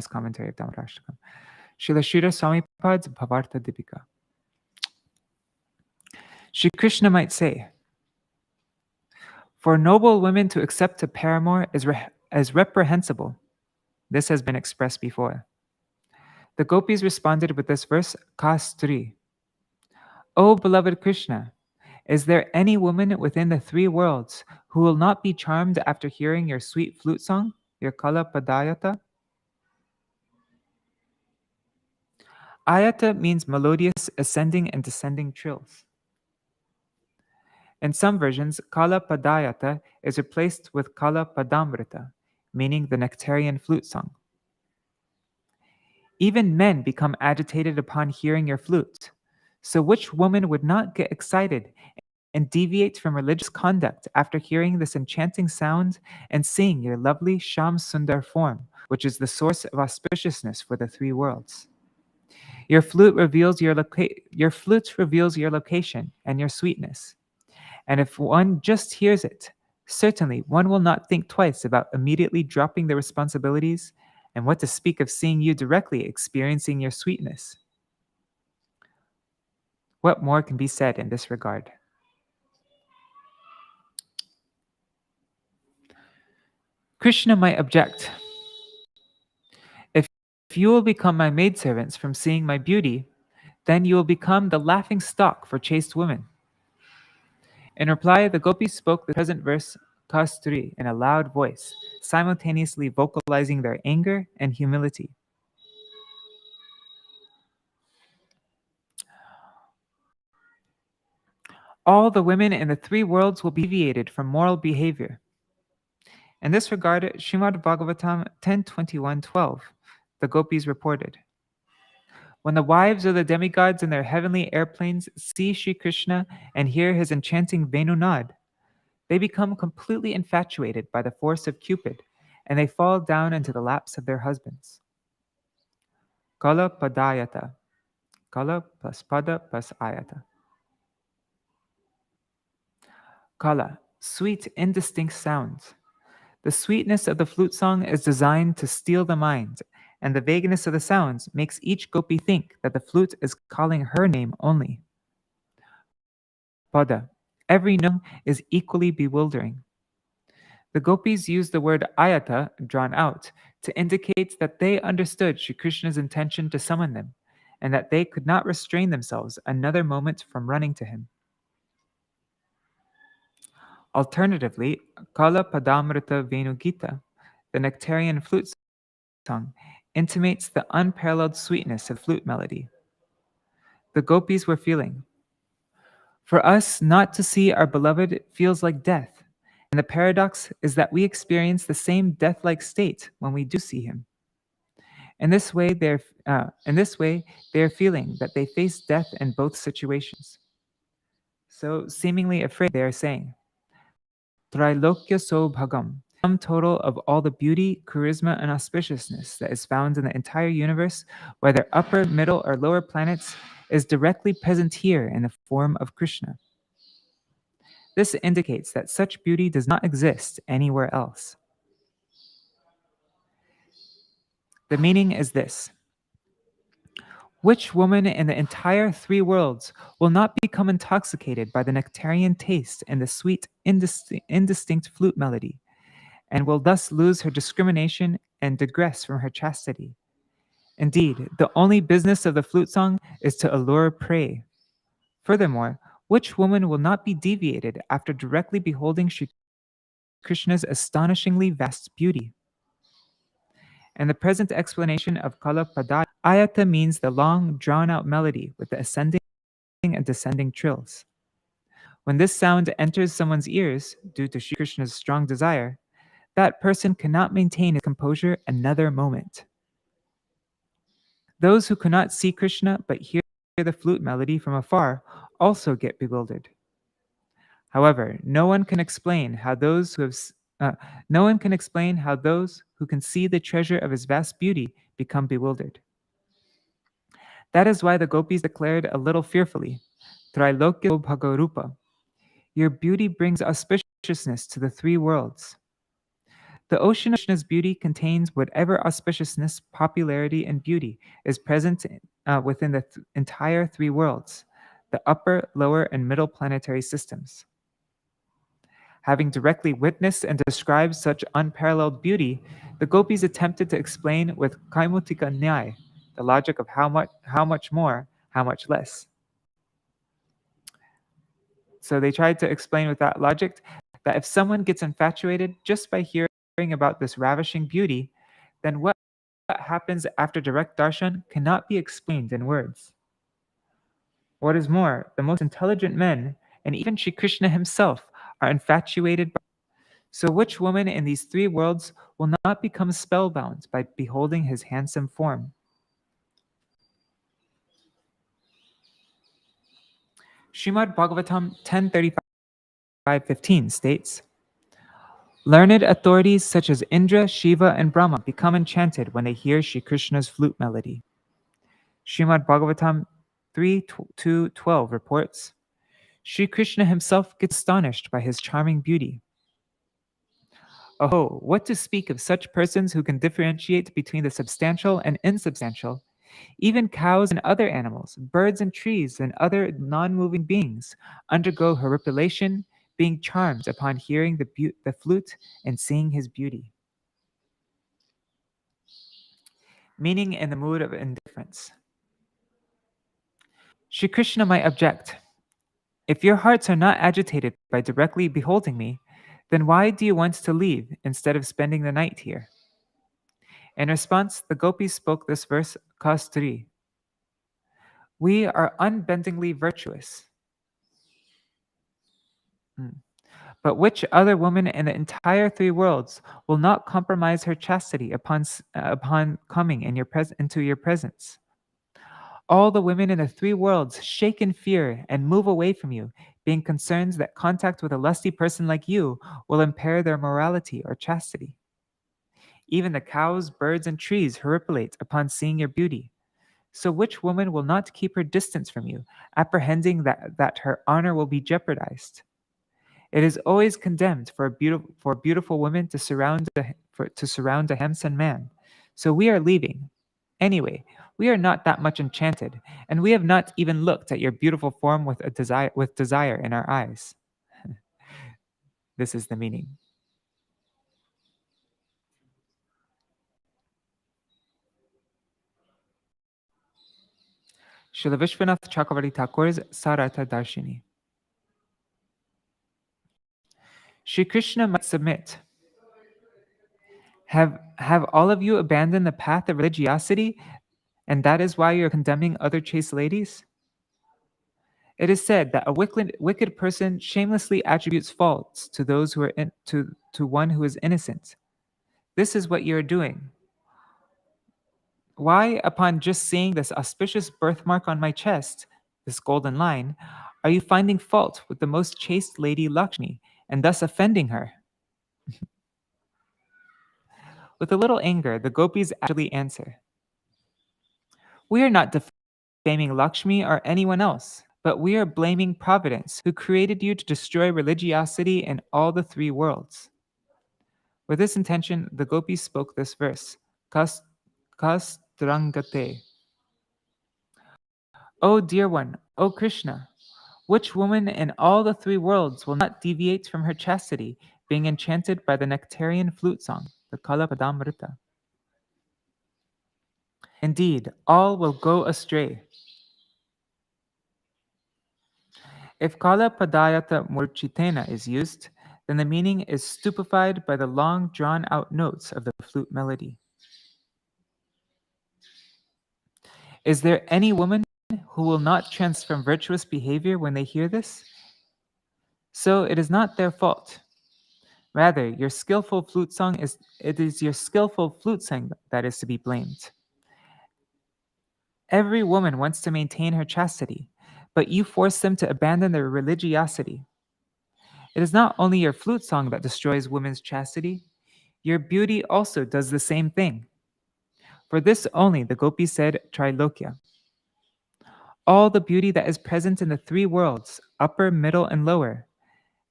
commentary of Dhammarashtakam. Srila Śrīdhara Swamipad's Bhavartha Dipika. Śrī Kṛṣṇa might say, for noble women to accept a paramour is reprehensible. This has been expressed before. The gopis responded with this verse, Kastri. O beloved Krishna, is there any woman within the three worlds who will not be charmed after hearing your sweet flute song, your kala padayata? Ayata means melodious ascending and descending trills. In some versions, kala padayata is replaced with kala padamrita, meaning the nectarian flute song. Even men become agitated upon hearing your flute. So which woman would not get excited and deviate from religious conduct after hearing this enchanting sound and seeing your lovely Sham Sundar form, which is the source of auspiciousness for the three worlds? Your flute reveals your location and your sweetness. And if one just hears it, certainly one will not think twice about immediately dropping the responsibilities, and what to speak of seeing you directly experiencing your sweetness. What more can be said in this regard? Krishna might object. If you will become my maidservants from seeing my beauty, then you will become the laughing stock for chaste women. In reply, the gopis spoke the present verse Kastri in a loud voice, simultaneously vocalizing their anger and humility. All the women in the three worlds will be deviated from moral behavior. In this regard, Srimad Bhagavatam 10.21.12 the Gopis reported. When the wives of the demigods in their heavenly airplanes see Śrī Kṛṣṇa and hear his enchanting Venunad, they become completely infatuated by the force of Cupid, and they fall down into the laps of their husbands. Kala padayata. Kala plus pada plus ayata. Kala, sweet, indistinct sounds. The sweetness of the flute song is designed to steal the mind, and the vagueness of the sounds makes each gopi think that the flute is calling her name only. Pada, every note is equally bewildering. The gopis use the word ayata, drawn out, to indicate that they understood Śrī Kṛṣṇa's intention to summon them, and that they could not restrain themselves another moment from running to him. Alternatively, Kala Padamrita Venugita, the nectarian flute song, intimates the unparalleled sweetness of flute melody. The gopis were feeling. For us, not to see our beloved feels like death, and the paradox is that we experience the same death-like state when we do see him. In this way, they are feeling that they face death in both situations. So, seemingly afraid, they are saying, Trailokya Sobhagam, sum total of all the beauty, charisma, and auspiciousness that is found in the entire universe, whether upper, middle, or lower planets, is directly present here in the form of Krishna. This indicates that such beauty does not exist anywhere else. The meaning is this. Which woman in the entire three worlds will not become intoxicated by the nectarian taste and the sweet, indistinct flute melody, and will thus lose her discrimination and digress from her chastity? Indeed, the only business of the flute song is to allure prey. Furthermore, which woman will not be deviated after directly beholding Śrī Kṛṣṇa's astonishingly vast beauty? And the present explanation of Kala Padaya, ayata means the long, drawn-out melody with the ascending and descending trills. When this sound enters someone's ears, due to Śrī Kṛṣṇa's strong desire, that person cannot maintain his composure another moment. Those who cannot see Krishna but hear the flute melody from afar also get bewildered. However, no one can explain how those who can see the treasure of his vast beauty become bewildered. That is why the gopis declared a little fearfully, Trailokya Bhagarupa, your beauty brings auspiciousness to the three worlds. The ocean of Krishna's beauty contains whatever auspiciousness, popularity, and beauty is present within the entire three worlds, the upper, lower, and middle planetary systems. Having directly witnessed and described such unparalleled beauty, the gopis attempted to explain with Kaimutika Nyaya, the logic of how much more, how much less. So they tried to explain with that logic that if someone gets infatuated just by hearing about this ravishing beauty, then what happens after direct darshan cannot be explained in words. What is more, the most intelligent men, and even Śrī Kṛṣṇa himself, are infatuated by. So which woman in these three worlds will not become spellbound by beholding his handsome form? Srimad Bhagavatam 10:35-15 states, learned authorities such as Indra, Shiva, and Brahma become enchanted when they hear Śrī Kṛṣṇa's flute melody. Srimad Bhagavatam 3:2-12 reports, Śrī Kṛṣṇa himself gets astonished by his charming beauty. Oh, what to speak of such persons who can differentiate between the substantial and insubstantial? Even cows and other animals, birds and trees, and other non-moving beings undergo horripilation, being charmed upon hearing the flute and seeing his beauty. Meaning in the mood of indifference. Śrī Kṛṣṇa might object, if your hearts are not agitated by directly beholding me, then why do you want to leave instead of spending the night here? In response, the gopis spoke this verse, Kastri. We are unbendingly virtuous, But which other woman in the entire three worlds will not compromise her chastity upon coming into your presence? All the women in the three worlds shake in fear and move away from you, being concerned that contact with a lusty person like you will impair their morality or chastity. Even the cows, birds, and trees horripilate upon seeing your beauty. So which woman will not keep her distance from you, apprehending that her honor will be jeopardized? It is always condemned for a beautiful woman to surround a handsome man. So we are leaving. Anyway, we are not that much enchanted, and we have not even looked at your beautiful form with desire in our eyes. This is the meaning. Srila Viśvanātha Cakravartī Thakur's Sarartha Darshini. Śrī Kṛṣṇa might submit. Have all of you abandoned the path of religiosity, and that is why you're condemning other chaste ladies? It is said that a wicked person shamelessly attributes faults to those who are to one who is innocent. This is what you are doing. Why, upon just seeing this auspicious birthmark on my chest, this golden line, are you finding fault with the most chaste lady Lakshmi and thus offending her? With a little anger, the gopis actually answer, we are not defaming Lakshmi or anyone else, but we are blaming Providence, who created you to destroy religiosity in all the three worlds. With this intention, the gopis spoke this verse, Kastrangate. O dear one, O Krishna, which woman in all the three worlds will not deviate from her chastity, being enchanted by the nectarian flute song, the Kalapadam rtha? Indeed, all will go astray. If Kala Padayata Murchitena is used, then the meaning is stupefied by the long drawn-out notes of the flute melody. Is there any woman who will not transform virtuous behavior when they hear this? So it is not their fault. Rather, it is your skillful flute song that is to be blamed. Every woman wants to maintain her chastity, but you force them to abandon their religiosity. It is not only your flute song that destroys women's chastity, your beauty also does the same thing. For this only the Gopis said Trilokya. All the beauty that is present in the three worlds, upper, middle, and lower,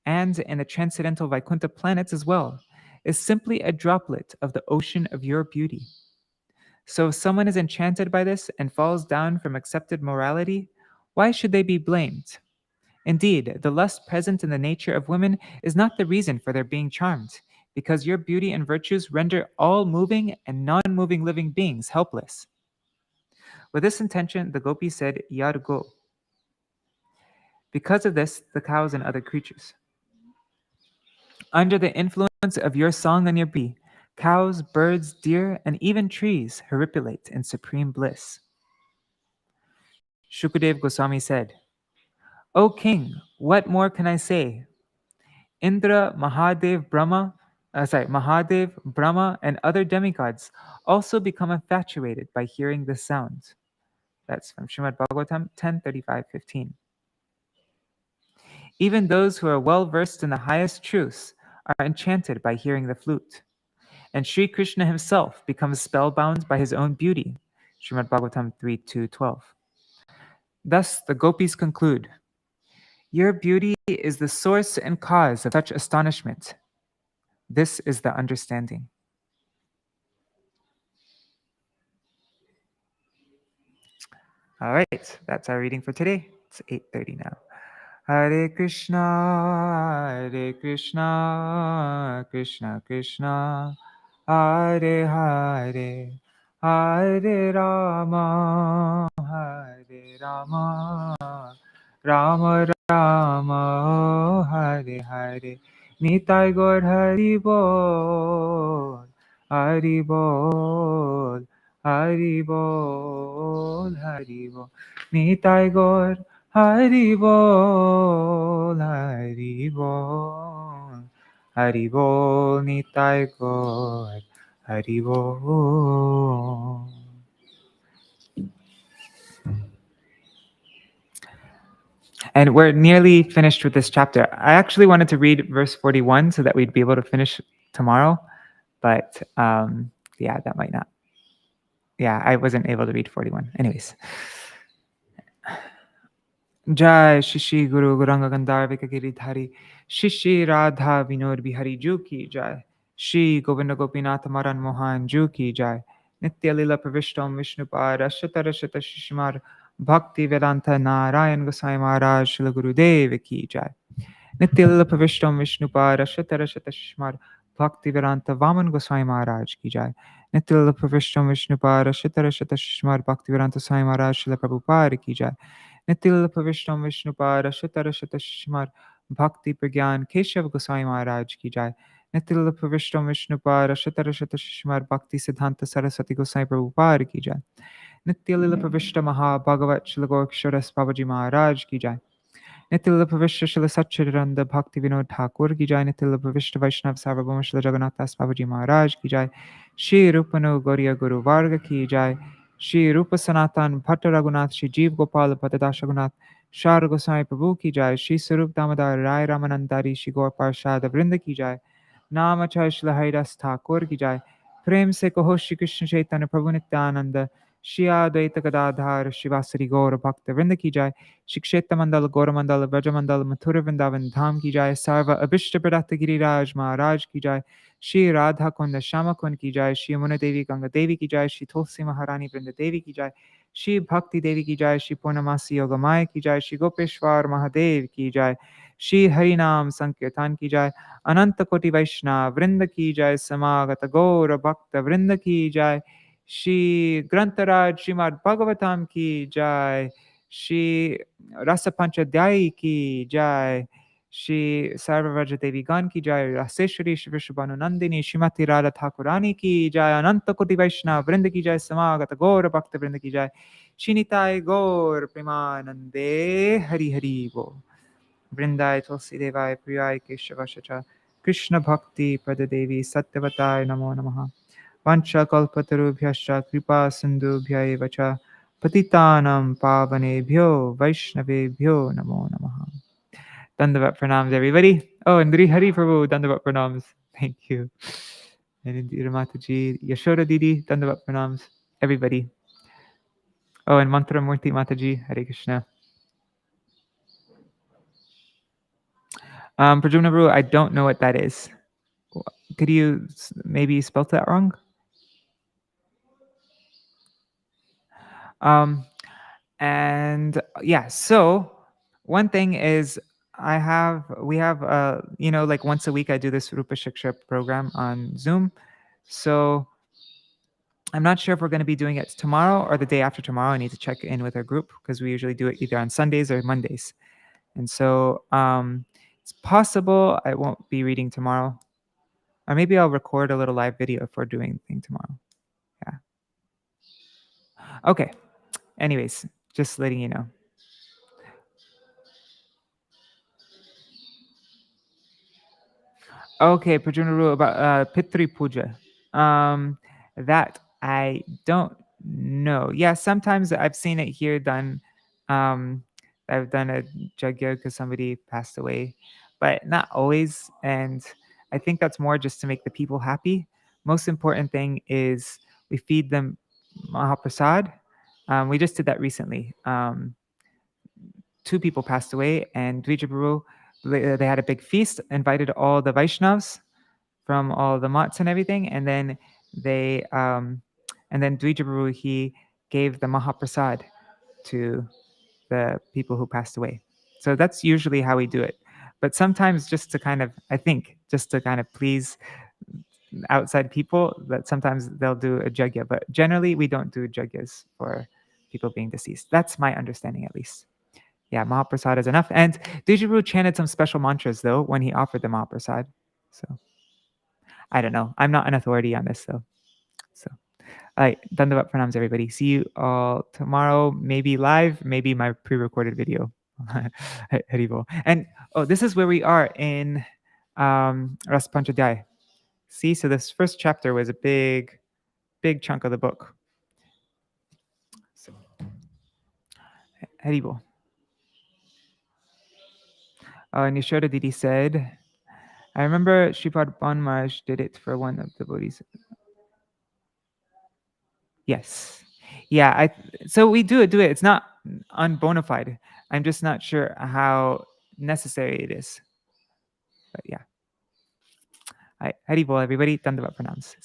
and in the transcendental Vaikuntha planets as well, is simply a droplet of the ocean of your beauty. So if someone is enchanted by this and falls down from accepted morality, why should they be blamed? Indeed, the lust present in the nature of women is not the reason for their being charmed, because your beauty and virtues render all moving and non-moving living beings helpless. With this intention, the gopis said, Yargo. Because of this, the cows and other creatures. Under the influence of your song and your beauty, cows, birds, deer, and even trees horripilate in supreme bliss. Shukadeva Gosvāmī said, O king, what more can I say? Indra, Mahadev, Brahma, and other demigods also become infatuated by hearing this sound. That's from Srimad Bhagavatam 10:35-15. Even those who are well versed in the highest truths are enchanted by hearing the flute. And Śrī Kṛṣṇa himself becomes spellbound by his own beauty. Srimad Bhagavatam 3:2-12. Thus the gopis conclude, your beauty is the source and cause of such astonishment. This is the understanding. All right, that's our reading for today. It's 8:30 now. Hare Krishna, Krishna Krishna, Hare Hare, Hare Rama, Rama Rama, Hare Hare. Nitai Gaur Hari Bol, Hari Bol, Hari Bol, Hari Bol. Nitai Gaur Hari Bol, Hari Bol, Hari Bol, Nitai Gaur, Hari Bol. And we're nearly finished with this chapter. I actually wanted to read verse 41 so that we'd be able to finish tomorrow, but yeah, that might not. Yeah, I wasn't able to read 41. Anyways. Jai Shishi Guru Guranga Gandharvika Giridhari Shishi Radha Vinod Bihari Ju Ki Jai Shri Govinda Gopinath Maran Mohan Ju Ki Jai Nitya Lila Pravishtam Vishnupad Ashata Rashata Shishimar Bhakti Vedanta Narayan Gosai Maharaj Shila Gurudev Ki Jai Nitya Lila Pravishtam Vishnupad Ashata Rashata Shishimar Bhakti Vedanta Vaman Gosai Maharaj Ki Jai Nitya Lila Pravishtam Vishnupad Ashata Rashata Shishimar Bhakti Vedanta Sai Maharaj Shila Prabhupada Ki Jai Nitil Pavishtam Vishnupad Ashitara Shata Shishmar Bhakti Pragyan Keshav Gosai Maharaj Ki Jai Nitil Pavishtam Vishnupad Ashitara Shata Shishmar Bhakti Siddhanta Saraswati Gosai Prabhupada Ki Jai Nitil Pavishta Maha Bhagavat Shilagorksharas Babaji Maharaj Ki Jai Nitil Pavishta Shila Satchidananda Bhakti Vinod Ṭhākura Ki Jai Nitil Pavishta Vaishnav Sarvabhauma Shila Jagannathas Babaji Maharaj Ki Jai Shri Rupanu Gauriya Guru Varga Ki Jai Shri Rupa Sanatan Bhatta Raghunath Shri Jeev Gopal Bhattadash Raghunath Shar Gosai Prabhu Ki Jai Shri Sarup Damodar Rai Ramanandari Shri Gaur Parshad Vrinda Ki Jai Nama Chai Shila Haridas Ṭhākura Ki Jai Prem Se Kaho Shri Krishna Chaitanya Prabhu Nityananda Shri Advaita Gadadhar Shivasari Gaur Bhakta Vrinda Ki Jai Shri Kshetra Mandal Gaura Mandal Vraja Mandal Mathura Vrindavan Dham Ki Jai Sarva Abhishta Pradata Giriraj Maharaj Ki Jai Shri Radha Kunda Shama Kund Ki Jai Shri Yamuna Devi Ganga Devi Ki Jai Shri Tulsi Maharani Vrinda Devi Ki Jai Shri Bhakti Devi Ki Jai Shri Purnamasi Yogamaya Ki Jai Shri Gopeshwar Mahadev Ki Jai Shri Harinam Sankirtan Ki Jai Ananta Koti Vaishnava Vrinda Ki Jai Samagata Gaura Bhakta Vrinda Ki Jai Shri Grantaraj Srimad Bhagavatam Ki Jai Shri Rāsa-pañcādhyāyī Ki Jai Shri Sarvaraja Devi Gan Ki Jai Raseshwari Shri Vrishabhanu Nandini Shrimati Radha Ṭhākurani Ki Jai Ananta Koti Vaishnava Vrinda Ki Jai Samagata Gaura Bhakta Vrinda Ki Jai Shri Nitai Gaur Premanande Hari Hari Bol Vrindai Tulsi Devai Priyai Keshavashacha Krishna Bhakti Pradadevi Satyavatai Namo Namaha Vancha Kalpatarubhyascha Kripa Sindhubhya Vacha Patitanam Pavanebhyo Vaishnavebhyo Namo Namaha. Dandavat Pranams, everybody. Oh, and Dri Hari Prabhu, Dandavat Pranams. Thank you. And Indira Mataji, Yashoda Didi, Dandavat Pranams, everybody. Oh, and Mantra Murti Mataji, Hare Krishna. Prajumna Prabhu, I don't know what that is. Could you maybe spell that wrong? And yeah, so one thing is we have like once a week I do this Rupa Shiksha program on Zoom. So I'm not sure if we're going to be doing it tomorrow or the day after tomorrow. I need to check in with our group because we usually do it either on Sundays or Mondays. And so it's possible I won't be reading tomorrow. Or maybe I'll record a little live video if we're doing the thing tomorrow. Yeah. Okay. Anyways, just letting you know. Okay, Prajunaru, about Pitri Puja. That I don't know. Yeah, sometimes I've seen it here done. I've done a jagya because somebody passed away, but not always. And I think that's more just to make the people happy. Most important thing is we feed them Mahaprasad. We just did that recently. 2 people passed away, and Dvijabaru, they had a big feast, invited all the Vaishnavas from all the mats and everything, and then Dvijabaru, he gave the Mahaprasad to the people who passed away. So that's usually how we do it. But sometimes just to kind of please outside people, that sometimes they'll do a jagya, but generally we don't do jagyas for people being deceased. That's my understanding, at least. Yeah, Mahaprasad is enough. And Dvijabaru chanted some special mantras, though, when he offered the Mahaprasad. So I don't know. I'm not an authority on this, though. So, all right, Dandavat Pranams, everybody. See you all tomorrow, maybe live, maybe my pre-recorded video. Haribol. And this is where we are in Rāsa-pañcādhyāyī. See, so this first chapter was a big chunk of the book. So, Haribol. And Yashoda Didi said, I remember Sripad Banmaj did it for one of the devotees. Yes. Yeah, so we do it. It's not unbona fide. I'm just not sure how necessary it is. But yeah. Haribol, everybody. Dandavat pranams.